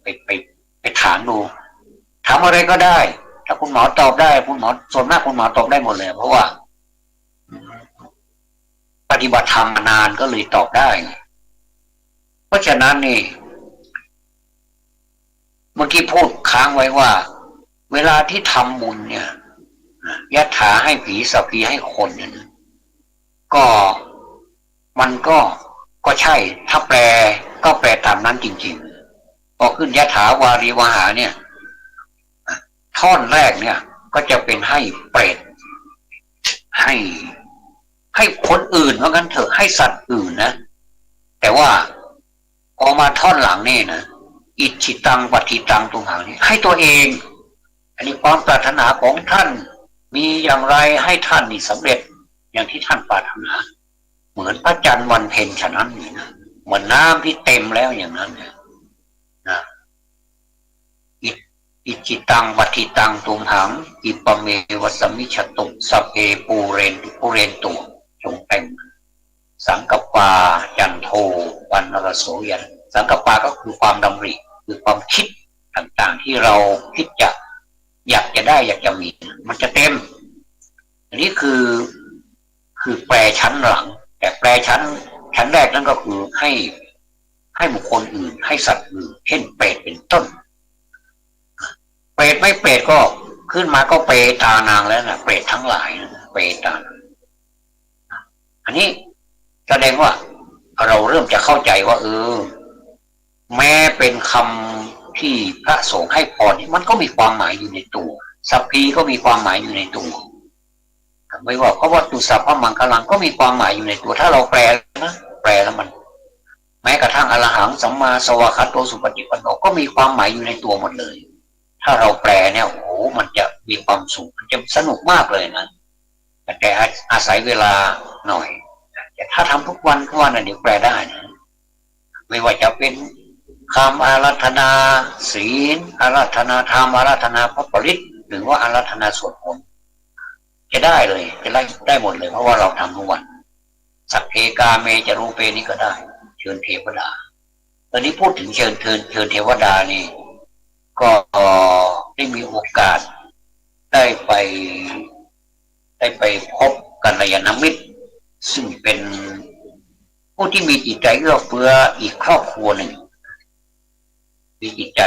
ไปถามดูถามอะไรก็ได้ถ้าคุณหมอตอบได้คุณหมอส่วนมากคุณหมอตอบได้หมดเลยเพราะว่าปฏิบัติธรรมมานานก็เลยตอบได้เพราะฉะนั้นนี่เมื่อกี้พูดค้างไว้ว่าเวลาที่ทำบุญเนี่ยยะถาให้ผีสัพพีให้คนเนี่ยก็มันก็ใช่ถ้าแปลก็แปลตามนั้นจริงๆพอขึ้นยะถาวาริวหาเนี่ยท่อนแรกเนี่ยก็จะเป็นให้เปรตให้คนอื่นว่างั้นเถอะให้สัตว์อื่นนะแต่ว่าพอมาท่อนหลังนี่นะอิจฉิตังปฏิตังตุหังนี่ให้ตัวเองอันนี้ความปรารถนาของท่านมีอย่างไรให้ท่านนี่สำเร็จอย่างที่ท่านปรารถนาเหมือนพระจันทร์วันเพ็ญฉะนั้นนี่นะเหมือนน้ำที่เต็มแล้วอย่างนั้นนะอิจิตังปฏิตังตุมหังอิปเมวัสมิชตุสเพปูเรนตุจงเต็มสังกปาจันโทวันนรโสยันสังกปาก็คือความดำริคือความคิดต่างๆที่เราคิดอยากจะได้อยากจะมีมันจะเต็มอันนี้คือแปลชั้นหลังแต่แปลชั้นแรกนั่นก็คือให้บุคคลอื่นให้สัตว์อื่นเช่นเปรตเป็นต้นเปรตไม่เปรตก็ขึ้นมาก็เปตานางแล้วนะเปรตทั้งหลายนะเปตานางอันนี้แสดงว่าเราเริ่มจะเข้าใจว่าแม้เป็นคำที่พระสงฆ์ให้พรมันก็มีความหมายอยู่ในตัวสัพพีก็มีความหมายอยู่ในตัวไม่ว่าเพราะว่าตุสัพพมังคลังก็มีความหมายอยู่ในตัวถ้าเราแปลนะแปลแล้วมันแม้กระทั่งอรหังสัมมาสวากขาโตสุปฏิปันโนก็มีความหมายอยู่ในตัวหมดเลยถ้าเราแปลเนี่ยโอ้โหมันจะมีความสุขจะสนุกมากเลยนะแต่อาศัยเวลาหน่อยแต่ถ้าทำทุกวันนะเดี๋ยวแปลได้นะไม่ว่าจะเป็นคำอาราธนาศีลอาราธนาธรรมอาราธนาพระปริตหรือว่าอาราธนาสวดมนต์จะได้เลยจะได้หมดเลยเพราะว่าเราทำทุกวันสัพเพกาเมจะรูเปนี่ก็ได้เชิญเทวดาตอนนี้พูดถึงเชิญเทวดานี่ก็ได้มีโอกาสได้ไปพบกัลยาณมิตรซึ่งเป็นผู้ที่มีจิตใจเอื้อเฟื้ออีกครอบครัวหนึ่งมีจิตใจ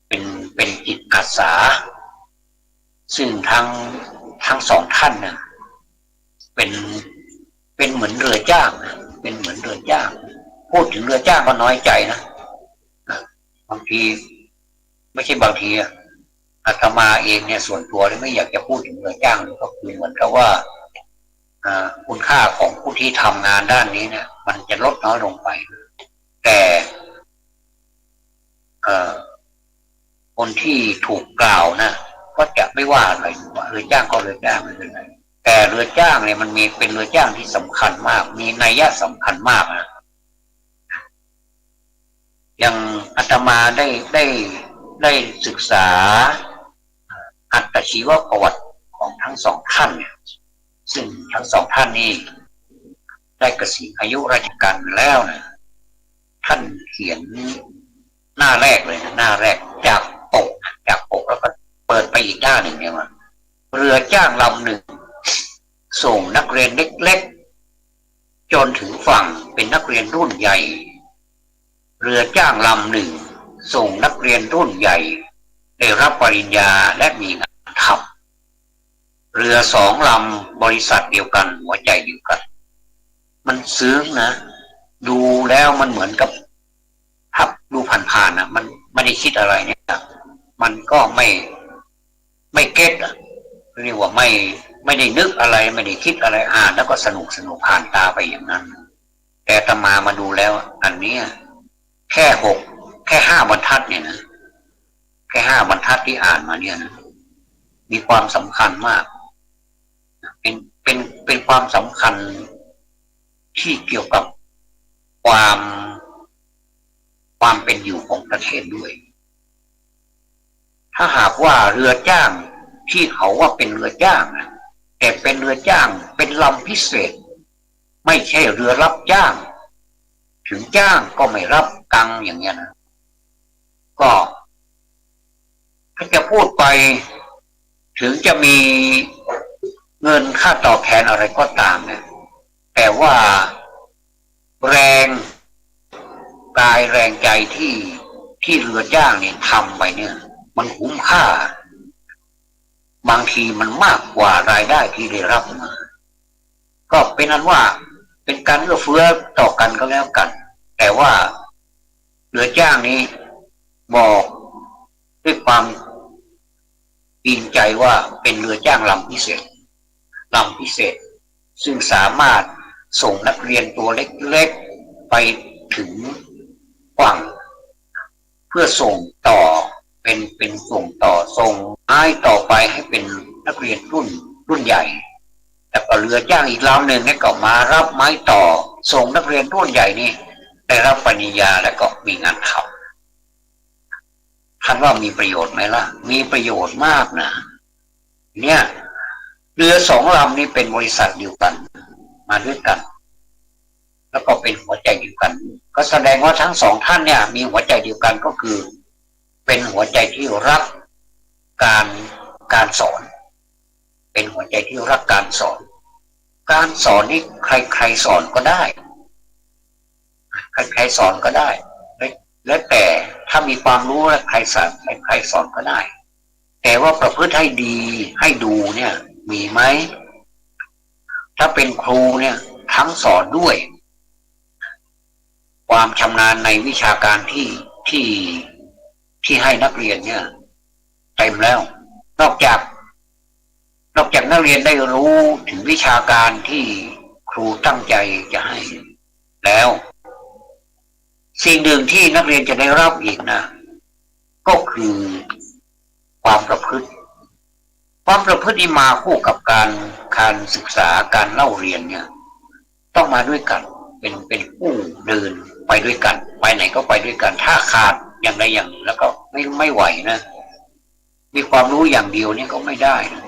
เป็นจิตอาสาซึ่งทั้งสองท่านนะเป็นเหมือนเรือจ้างเป็นเหมือนเรือจ้างพูดถึงเรือจ้างก็น้อยใจนะ บางทีไม่ใช่บางทีอาตมาเองเนี่ยส่วนตัวไม่อยากจะพูดถึงเรือจ้างก็คือเหมือนกับว่าคุณค่าของผู้ที่ทำงานด้านนี้เนี่ยมันจะลดน้อยลงไปแต่คนที่ถูกกล่าวนะก็จะไม่ว่าอะไรว่าเรือจ้างก็เรือจ้างไม่เป็นไรแต่เรือจ้างเนี่ยมันมีเป็นเรือจ้างที่สำคัญมากมีนัยยะสำคัญมากนะอย่างอาตมาได้ศึกษาอัตชีวประวัติของทั้งสองท่านเนี่ยซึ่งทั้งสองท่านนี้ได้เกษียณอายุราชการแล้วนะท่านเขียนหน้าแรกเลยนะหน้าแรกจากปกแล้วก็เปิดไปอีกหน้าหนึ่งเนี่ยว่าเรือจ้างลำหนึ่งส่งนักเรียนเล็กๆจนถึงฝั่งเป็นนักเรียนรุ่นใหญ่เรือจ้างลำหนึ่งส่งนักเรียนรุ่นใหญ่ได้รับปริญญาและมีงานทำเรือสองลำบริษัทเดียวกันหัวใจเดียวกันมันซึ้งนะดูแล้วมันเหมือนกับถ้าดูผ่านๆนะมันไม่ได้คิดอะไรเนี่ยมันก็ไม่เก็ตเรียกว่าไม่ได้นึกอะไรไม่ได้คิดอะไรอ่านแล้วก็สนุกผ่านตาไปอย่างนั้นแต่อาตมาดูแล้วอันนี้แค่ห้าบรรทัดเนี่ยนะแค่ห้าบรรทัดที่อ่านมาเนี่ยนะมีความสำคัญมากเป็นความสำคัญที่เกี่ยวกับความเป็นอยู่ของประเทศด้วยถ้าหากว่าเรือจ้างที่เขาว่าเป็นเรือจ้างนะแต่เป็นเรือจ้างเป็นลำพิเศษไม่ใช่เรือรับจ้างถึงจ้างก็ไม่รับตังค์อย่างเงี้ยนะก็ถ้าจะพูดไปถึงจะมีเงินค่าตอบแทนอะไรก็ตามเนี่ยแต่ว่าแรงกายแรงใจที่เรือจ้างเนี่ยทำไปเนี่ยมันคุ้มค่าบางทีมันมากกว่ารายได้ที่ได้รับมาก็เป็นนั้นว่าเป็นการเอื้อเฟื้อต่อกันก็แล้วกันแต่ว่าเรือจ้างนี้บอกด้วยความจริงใจว่าเป็นเรือจ้างลำพิเศษซึ่งสามารถส่งนักเรียนตัวเล็กๆไปถึงฝั่งเพื่อส่งต่อเป็นส่งต่อส่งไม้ต่อไปให้เป็นนักเรียนรุ่นใหญ่แต่ก็เรือจ้างอีกลำหนึ่งเนี่ยก็มารับไม้ต่อส่งนักเรียนรุ่นใหญ่นี่ได้รับปริญญาแล้วก็มีงานทำท่านว่ามีประโยชน์ไหมล่ะมีประโยชน์มากนะเนี่ยเรือสองลำนี้เป็นบริษัทเดียวกันมาด้วยกันแล้วก็เป็นหัวใจเดียวกันก็แสดงว่าทั้งสองท่านเนี่ยมีหัวใจเดียวกันก็คือเป็นหัวใจที่รักการสอนเป็นหัวใจที่รักการสอนนี่ใครสอนก็ได้ใครสอนก็ได้และแต่ถ้ามีความรู้แล้วใครสอนก็ได้แต่ว่าประพฤติให้ดีให้ดูเนี่ยมีไหมถ้าเป็นครูเนี่ยทั้งสอนด้วยความชำนาญในวิชาการที่ให้นักเรียนเนี่ยเต็มแล้วนอกจากนักเรียนได้รู้ถึงวิชาการที่ครูตั้งใจจะให้แล้วสิ่งหนึ่งที่นักเรียนจะได้รับอีกนะก็คือความประพฤตินี่มาคู่กับการศึกษาการเล่าเรียนเนี่ยต้องมาด้วยกันเป็นผู้เดินไปด้วยกันไปไหนก็ไปด้วยกันถ้าขาดอย่างใดอย่างหนึ่งแล้วก็ไม่ไหวนะมีความรู้อย่างเดียวนี่ก็ไม่ได้นะ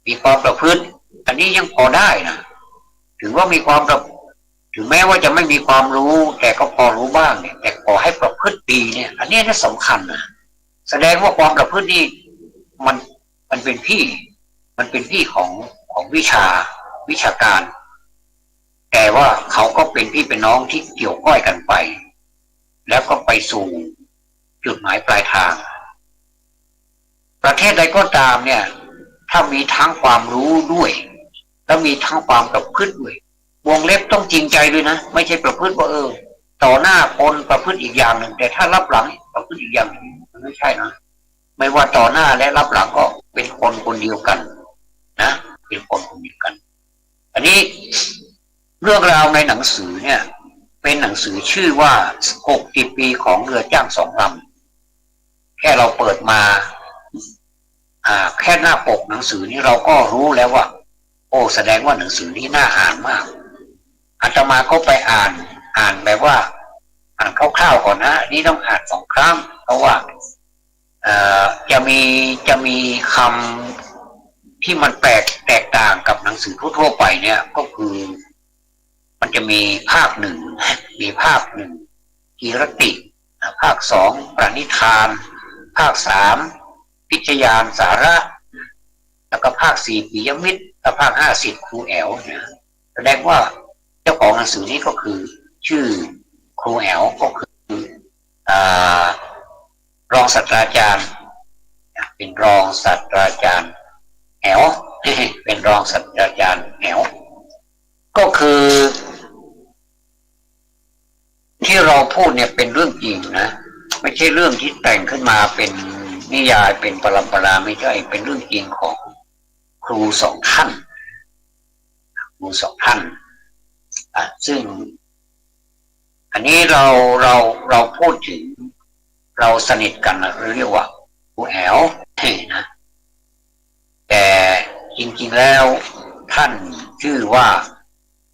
มีความประพฤติอันนี้ยังพอได้นะถึงว่ามีความถึงแม้ว่าจะไม่มีความรู้แต่ก็พอรู้บ้างเนี่ยแต่ขอให้ประพฤติดีเนี่ยอันนี้น่าสำคัญนะแสดงว่าความประพฤตินี่มันเป็นพี่ของวิชาการแต่ว่าเขาก็เป็นพี่เป็นน้องที่เกี่ยวก้อยกันไปแล้วก็ไปสู่จุดหมายปลายทางประเทศใดก็ตามเนี่ยถ้ามีทั้งความรู้ด้วยแล้วมีทั้งความประพฤติด้วยวงเล็บต้องจริงใจด้วยนะไม่ใช่ประพฤติว่าต่อหน้าคนประพฤติอีกอย่างหนึ่งแต่ถ้ารับหลัง ประพฤติอีกอย่างมันไม่ใช่นะไม่ว่าต่อหน้าและรับหลังก็เป็นคนคนเดียวกันนะเป็นคนคนเดียวกันอันนี้เรื่องราวในหนังสือเนี่ยเป็นหนังสือชื่อว่า60 ปีของเรือจ้าง2 ลำแค่เราเปิดมาแค่หน้าปกหนังสือนี้เราก็รู้แล้วว่าโอ้แสดงว่าหนังสือนี้น่าอ่านมากอาตมาก็ไปอ่านแบบว่าอ่านคร่าวๆก่อนนะนี่ต้องอ่าน2 ครั้งเพราะว่าจะมีคำที่มันแตกต่างกับหนังสือทั่วๆไปเนี่ยก็คือมันจะมีภาค 1มีภาค 1กีรติภาค 2ประนิธานภาค 3พิจยานสาระแล้วก็ภาค 4ปิยมิตรและภาค 5สิทธิครูแอลเนี่ยแสดงว่าเจ้าของหนังสือนี้ก็คือชื่อครูแอลก็คือรองศาสตราจารย์เป็นรองศาสตราจารย์แอลเป็นรองศาสตราจารย์แอลก็คือที่เราพูดเนี่ยเป็นเรื่องจริงนะไม่ใช่เรื่องที่แต่งขึ้นมาเป็นนิยายเป็นปรัมปราไม่ใช่เป็นเรื่องจริงของครู2 ท่านครู2 ท่านซึ่งอันนี้เราพูดถึงเราสนิทกันนะเรียกว่าครูแอลนะแต่จริงๆแล้วท่านชื่อว่า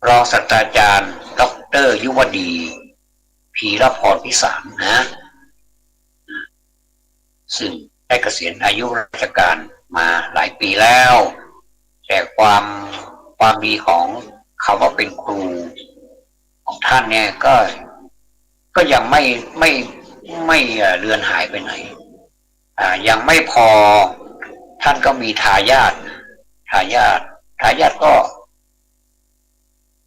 รองศาสตราจารย์ดร.ยุวดีพีรพรพิสารนะซึ่งได้เกษียณอายุราชการมาหลายปีแล้วแต่ความดีของเขาว่าเป็นครูของท่านเนี่ยก็ยังไม่เลือนหายไปไหนยังไม่พอท่านก็มีทายาท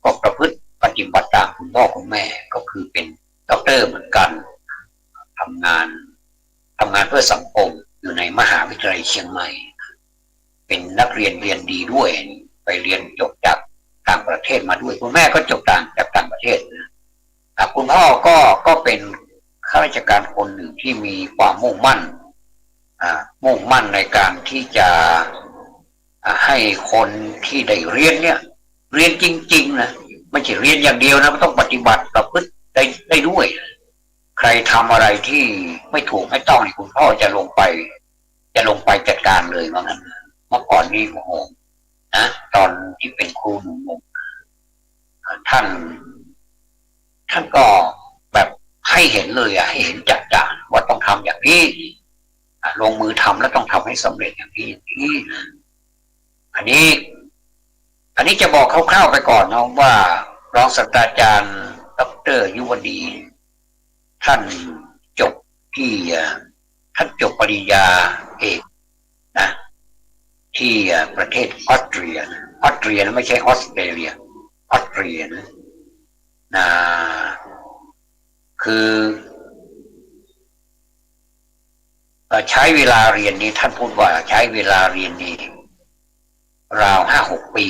ก็ประพฤติปฏิบัติตามคุณพ่อคุณแม่ก็คือเป็นด็อกเตอร์เหมือนกันทำงานเพื่อสังคมอยู่ในมหาวิทยาลัยเชียงใหม่เป็นนักเรียนดีด้วยไปเรียนจบจากต่างประเทศมาด้วยคุณแม่ก็จบจากต่างประเทศคุณพ่อก็เป็นข้าราชการคนหนึ่งที่มีความมุ่งมั่นในการที่จะให้คนที่ได้เรียนเนี่ยเรียนจริงๆนะไม่ใช่เรียนอย่างเดียวนะมันต้องปฏิบัติประพฤติได้ด้วยใครทำอะไรที่ไม่ถูกไม่ต้องนี่คุณพ่อจะลงไปจัดการเลยว่างั้นเมื่อก่อนนี้โอ้โหนะตอนที่เป็นครูหนุ่มๆท่านก็แบบให้เห็นเลยให้เห็นจัดว่าต้องทำอย่างนี้ลงมือทำแล้วต้องทำให้สำเร็จอย่างนี้อันนี้จะบอกคร่าวๆไปก่อนนะว่ารองศาสตราจารย์ดร.ยุวดีท่านจบปริญญาเอกนะที่ประเทศออสเตรียนะไม่ใช่ออสเตรเลียออสเตรียนะคือใช้เวลาเรียนนี้ท่านพูดว่าใช้เวลาเรียนนี้ราว 5-6 ปี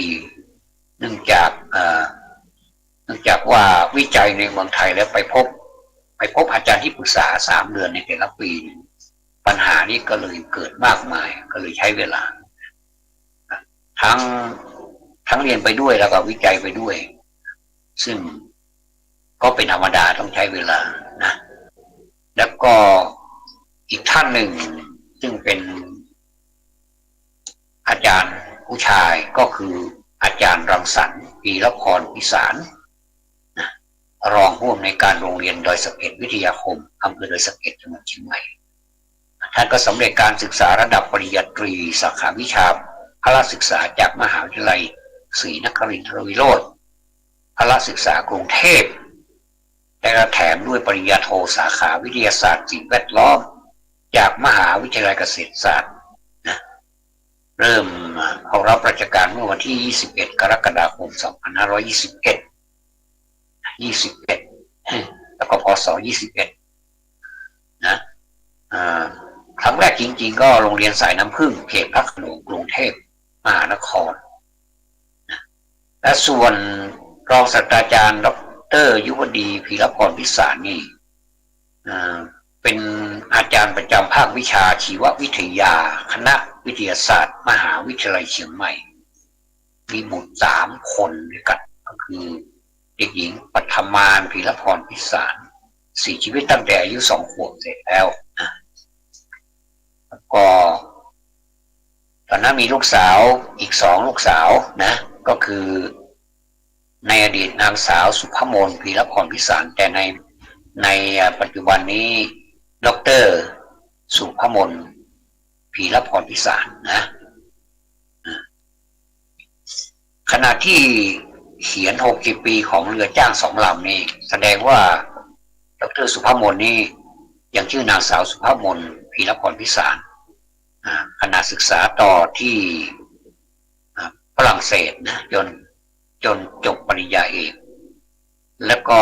เนื่องจากว่าวิจัยในเมืองไทยแล้วไปพบอาจารย์ที่ปรึกษา3 เดือนในแต่ละปีปัญหานี้ก็เลยเกิดมากมายก็เลยใช้เวลาทั้งเรียนไปด้วยแล้วก็วิจัยไปด้วยซึ่งก็เป็นธรรมดาต้องใช้เวลานะแล้วก็อีกท่านหนึ่งซึ่งเป็นอาจารย์ผู้ชายก็คืออาจารย์รังสรรค์ปีละพรพิสารรองผู้อำนวยการโรงเรียนดอยสะเก็ดวิทยาคมอำเภอดอยสะเก็ดจังหวัดเชียงใหม่ท่านก็สำเร็จการศึกษาระดับปริญญาตรีสาขาวิชาพละศึกษาจากมหาวิทยาลัยศรีนครินทรวิโรธพละศึกษากรุงเทพและแถมด้วยปริญญาโทสาขาวิทยาศาสตร์สิ่งแวดล้อมจากมหาวิทยาลัยเกษตรศาสตร์นะเริ่มเข้ารับราชการเมื่อวันที่21 กรกฎาคม 2521แล้วก็พศ21นะครั้งแรกจริงๆก็โรงเรียนสายน้ำผึ้งเขตพระโขนงกรุงเทพมหานครและส่วนรองศาสตราจารย์ดร.ยุวดีพีรพรพิสารนี่ เป็นอาจารย์ประจำภาควิชาชีววิทยาคณะวิทยาศาสตร์มหาวิทยาลัยเชียงใหม่มีบุตร3 คนด้วยกันก็คือเด็กหญิงปัทมานพีรพรพิสารเสียชีวิตตั้งแต่อายุ2 ขวบเสร็จแล้วก็ตอนนั้นมีลูกสาวอีก2 ลูกสาวนะก็คือในอดีตนางสาวสุภมนพีรพรพิสารแต่ในปัจจุบันนี้ดร.สุภมนพีรพรพิสารนะขณะที่เขียน60 ปีของเรือจ้าง2 ลำนี่แสดงว่าดร.สุภมนนี่ยังชื่อนางสาวสุภมนพีรพรพิสารขณะศึกษาต่อที่ฝรั่งเศสนะจนจบปริญญาเอกแล้วก็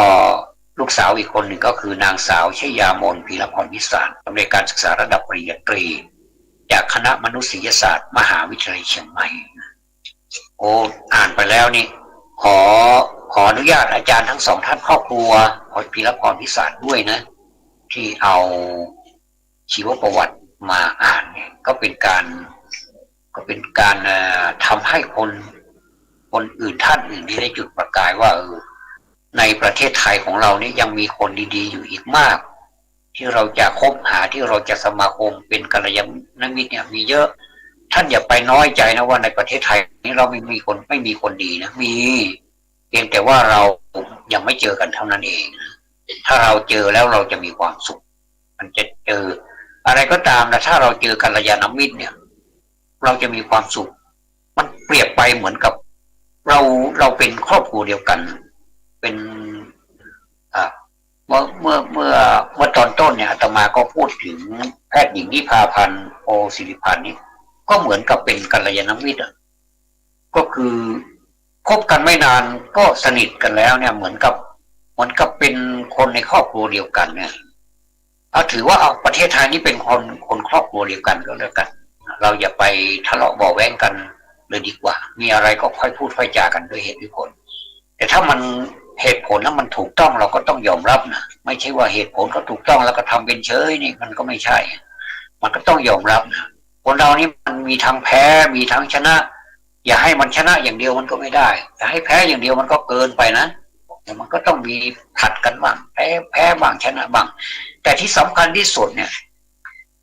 ลูกสาวอีกคนหนึ่งก็คือนางสาวชยามนพีรพรพิสารสำเร็จการศึกษาระดับปริญญาตรีจากคณะมนุษยศาสตร์มหาวิทยาลัยเชียงใหม่โอ้อ่านไปแล้วนี่ขออนุญาตอาจารย์ทั้ง2 ท่านครอบครัวพีรพรพิสารด้วยนะที่เอาชีวประวัติมาอ่านเนี่ยก็เป็นการทำให้คนอื่นท่านอื่นที่ได้จุดประกายว่าในประเทศไทยของเรานี่ยังมีคนดีๆอยู่อีกมากที่เราจะคบหาที่เราจะสมาคมเป็นกัลยาณมิตรเนี่ยมีเยอะท่านอย่าไปน้อยใจนะว่าในประเทศไทยนี้เราไม่มีคนดีนะมีเพียงแต่ว่าเรายังไม่เจอกันเท่านั้นเองถ้าเราเจอแล้วเราจะมีความสุขมันจะเจออะไรก็ตามนะถ้าเราเจอกัลยาณมิตรเนี่ยเราจะมีความสุขมันเปรียบไปเหมือนกับเราเป็นครอบครัวเดียวกันเป็นเมื่อตอนต้นเนี่ยอาตมาก็พูดถึงแพทย์หญิงนิพาพันธ์โอศิริพันธ์นี่ก็เหมือนกับเป็นกัลยาณมิตรก็คือคบกันไม่นานก็สนิทกันแล้วเนี่ยเหมือนกับเป็นคนในครอบครัวเดียวกันเนี่ยเอาถือว่าเอาประเทศไทยนี่เป็นคนครอบครัวเดียวกันก็แล้วกันเราอย่าไปทะเลาะเบาะแว้งกันเลยดีกว่ามีอะไรก็ค่อยพูดค่อยจากันด้วยเหตุผลแต่ถ้ามันเหตุผลแล้วมันถูกต้องเราก็ต้องยอมรับนะไม่ใช่ว่าเหตุผลก็ถูกต้องแล้วก็ทำเป็นเฉยนี่มันก็ไม่ใช่มันก็ต้องยอมรับนะคนเรานี่มันมีทั้งแพ้มีทั้งชนะอย่าให้มันชนะอย่างเดียวมันก็ไม่ได้อย่าให้แพ้อย่างเดียวมันก็เกินไปนะมันก็ต้องมีผัดกันบ้างแพ้บ้างชนะบ้างแต่ที่สำคัญที่สุดเนี่ย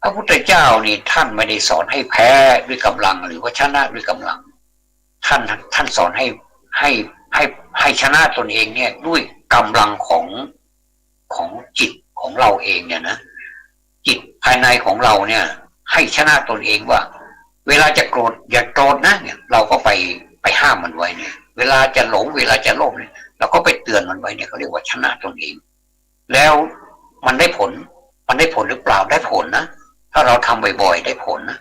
พระพุทธเจ้านี่ท่านไม่ได้สอนให้แพ้ด้วยกำลังหรือว่าชนะด้วยกำลังท่านสอนให้ชนะตนเองเนี่ยด้วยกำลังของจิตของเราเองเนี่ยนะจิตภายในของเราเนี่ยให้ชนะตนเองว่าเวลาจะโกรธอย่าโกรธนะเนี่ยเราก็ไปห้ามมันไว้เนี่ยเวลาจะหลงเวลาจะโลภเนี่ยเราก็ไปเตือนมันไว้เนี่ยเขาเรียกว่าชนะตนเองแล้วมันได้ผลหรือเปล่าได้ผลนะถ้าเราทำบ่อยๆได้ผลนะ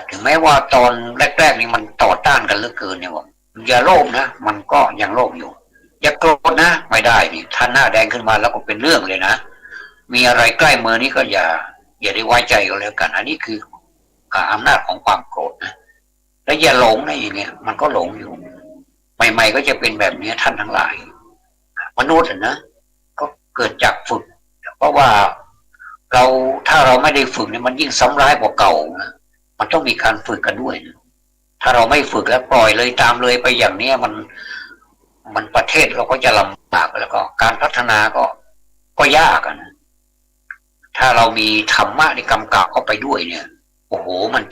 ถึงแม้ว่าตอนแรกๆนี่มันต่อต้านกันเหลือเกินเนี่ยว่าอย่าโลภนะมันก็ยังโลภอยู่อย่าโกรธนะไม่ได้นี่ท่านหน้าแดงขึ้นมาแล้วก็เป็นเรื่องเลยนะมีอะไรใกล้มือนี้ก็อย่าได้ไว้ใจก็แล้วกันอันนี้คืออำนาจของความโกรธนะและอย่าหลงนะอย่างเงี้ยมันก็หลงอยู่ใหม่ๆก็จะเป็นแบบนี้ท่านทั้งหลายมนุษย์นะก็เกิดจากฝึกเพราะว่าถ้าเราไม่ได้ฝึกเนี่ยมันยิ่งซ้ำร้ายกว่าเก่านะมันต้องมีการฝึกกันด้วยนะถ้าเราไม่ฝึกแล้วปล่อยเลยตามเลยไปอย่างนี้มันประเทศเราก็จะลำบากแล้วก็การพัฒนาก็ยากนะถ้าเรามีธรรมะในกำกับเข้าไปด้วยเนี่ยโอ้โหมัน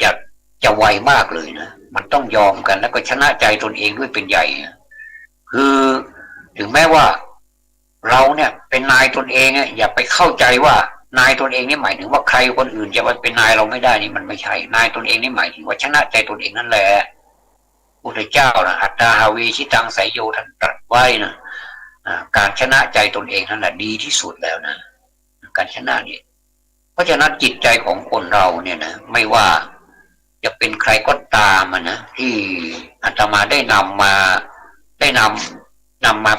จะไวมากเลยนะมันต้องยอมกันแล้วก็ชนะใจตนเองด้วยเป็นใหญ่คือถึงแม้ว่าเราเนี่ยเป็นนายตนเองอย่าไปเข้าใจว่านายตนเองนี่หมายถึงว่าใครคนอื่นจะมาเป็นนายเราไม่ได้นี่มันไม่ใช่นายตนเองนี่หมายถึงว่าชนะใจตนเองนั่นแหละพุทธเจ้านะอัตตาหาเวชิตังไสยโยท่านตรัสไว้นะการชนะใจตนเองนั่นแหละดีที่สุดแล้วนะการชนะนี่เพราะฉะนั้นจิตใจของคนเราเนี่ยนะไม่ว่าจะเป็นใครก็ตามนะที่อาตมาได้นำมาเ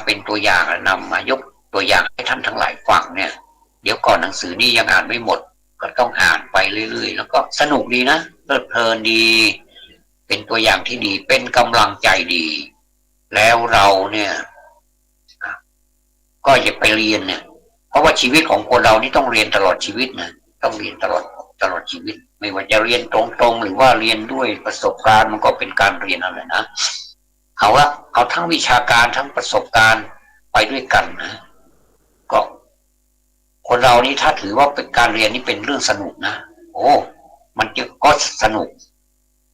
ป็นตัวอย่างนำมายกตัวอย่างให้ท่านทั้งหลายฟังเนี่ยเดี๋ยวก่อนหนังสือนี้ยังอ่านไม่หมดก็ต้องอ่านไปเรื่อยๆแล้วก็สนุกดีนะเพลิดเพลินดีเป็นตัวอย่างที่ดีเป็นกำลังใจดีแล้วเราเนี่ยก็จะไปเรียนเนี่ย ราะว่าชีวิตของคนเรานี่ต้องเรียนตลอดชีวิตนะต้องเรียนตลอดชีวิตไม่ว่าจะเรียนตรงๆหรือว่าเรียนด้วยประสบการณ์มันก็เป็นการเรียนอะไรนะเอาทั้งวิชาการทั้งประสบการณ์ไปด้วยกันนะก็คนเรานี่ถ้าถือว่าเป็นการเรียนนี่เป็นเรื่องสนุกนะโอ้มันก็สนุก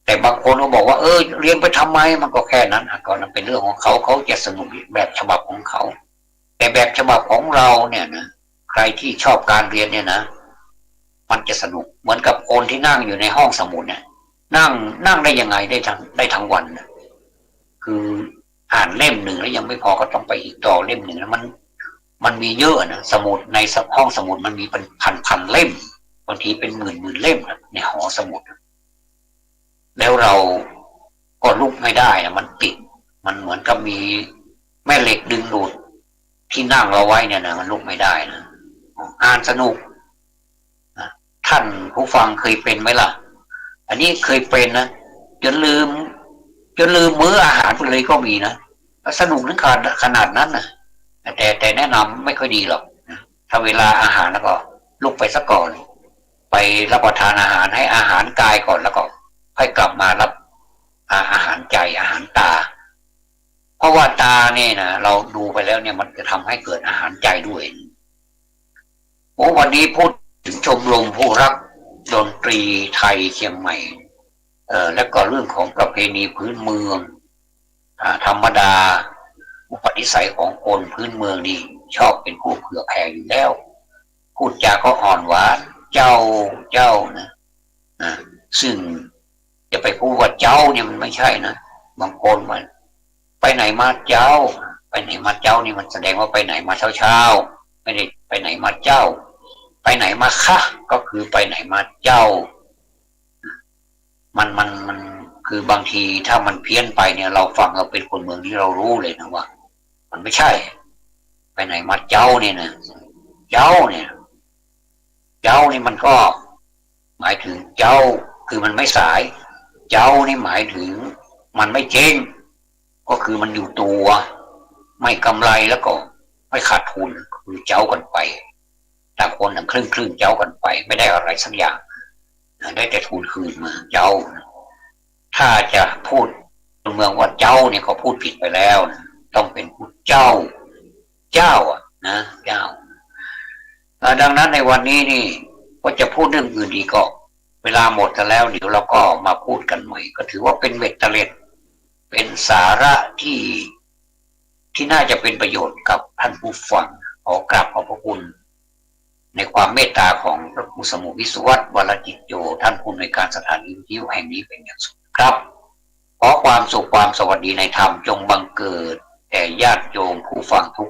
แต่บางคนก็บอกว่าเรียนไปทำไมมันก็แค่นั้นก็นั่นเป็นเรื่องของเขาจะสนุกแบบฉบับของเขาแต่แบบฉบับของเราเนี่ยนะใครที่ชอบการเรียนเนี่ยนะมันจะสนุกเหมือนกับคนที่นั่งอยู่ในห้องสมุดเนี่ยนั่งได้ยังไงได้ทั้งวันนะคืออ่านเล่มหนึ่งแล้วยังไม่พอก็ต้องไปอีกต่อเล่มหนึ่งแล้วมันมีเยอะนะสมุดในห้องสมุดมันมีเป็นพันเล่มบางทีเป็นหมื่นเล่มในหอสมุดแล้วเราก็ลุกไม่ได้นะมันติดมันเหมือนกับมีแม่เหล็กดึงดูดที่นั่งเราไว้เนี่ยนะมันลุกไม่ได้นะอ่านสนุกท่านผู้ฟังเคยเป็นไหมล่ะอันนี้เคยเป็นนะจนลืมมื้ออาหารไปเลยก็มีนะสนุกถึงขนาดนั้นนะแต่แนะนำไม่ค่อยดีหรอกถ้าเวลาอาหารแล้วก็ลุกไปซะก่อนไปรับประทานอาหารให้อาหารกายก่อนแล้วก็ค่อยกลับมารับอาหารใจอาหารตาเพราะว่าตาเนี่ยนะเราดูไปแล้วเนี่ยมันจะทำให้เกิดอาหารใจด้วยวันนี้พูดถึงชมรมผู้รักดนตรีไทยเชียงใหม่และก็เรื่องของประเพณีพื้นเมืองธรรมดาอุปนิสัยของคนพื้นเมืองนี่ชอบเป็นผู้เผื่อแผ่อยู่แล้วพูดจาก็อ่อนหวานเจ้านะซึ่งจะไปพูดว่าเจ้าเนี่ยมันไม่ใช่นะบางคนมันไปไหนมาเจ้าไปไหนมาเจ้านี่มันแสดงว่าไปไหนมาเช้าไม่ได้ไปไหนมาเจ้าไปไหนมาคะก็คือไปไหนมาเจ้ามันคือบางทีถ้ามันเพี้ยนไปเนี่ยเราฟังเราเป็นคนเมืองที่เรารู้เลยนะว่ามันไม่ใช่ไปไหนมาเจ้าเนี่ยนะเจ้าเนี่ยมันก็หมายถึงเจ้าคือมันไม่สายเจ้านี่หมายถึงมันไม่เจ๊งก็คือมันอยู่ตัวไม่กำไรแล้วก็ไม่ขาดทุนคือเจ้ากันไปต่างคนต่างครึ่งเจ้ากันไปไม่ได้อะไรสักอย่างได้แต่ทุนคืนมาเจ้าถ้าจะพูดเมืองว่าเจ้าเนี่ยเขาพูดผิดไปแล้วนะต้องเป็นพูดเจ้านะเจ้าดังนั้นในวันนี้นี่ก็จะพูดเรื่องอื่นดีก็เวลาหมดแล้วเดี๋ยวเราก็มาพูดกันใหม่ก็ถือว่าเป็นเบ็ดเตล็ดเป็นสาระที่น่าจะเป็นประโยชน์กับท่านผู้ฟังขอกราบขอบพระคุณในความเมตตาของพระครูสมุวิศวัตรวรจิตโยท่านผู้อำนวยการสถานีวิทยุแห่งนี้เป็นอย่างสูงครับขอความสุขความสวัสดีในธรรมจงบังเกิดแก่ญาติโยมผู้ฟังทุก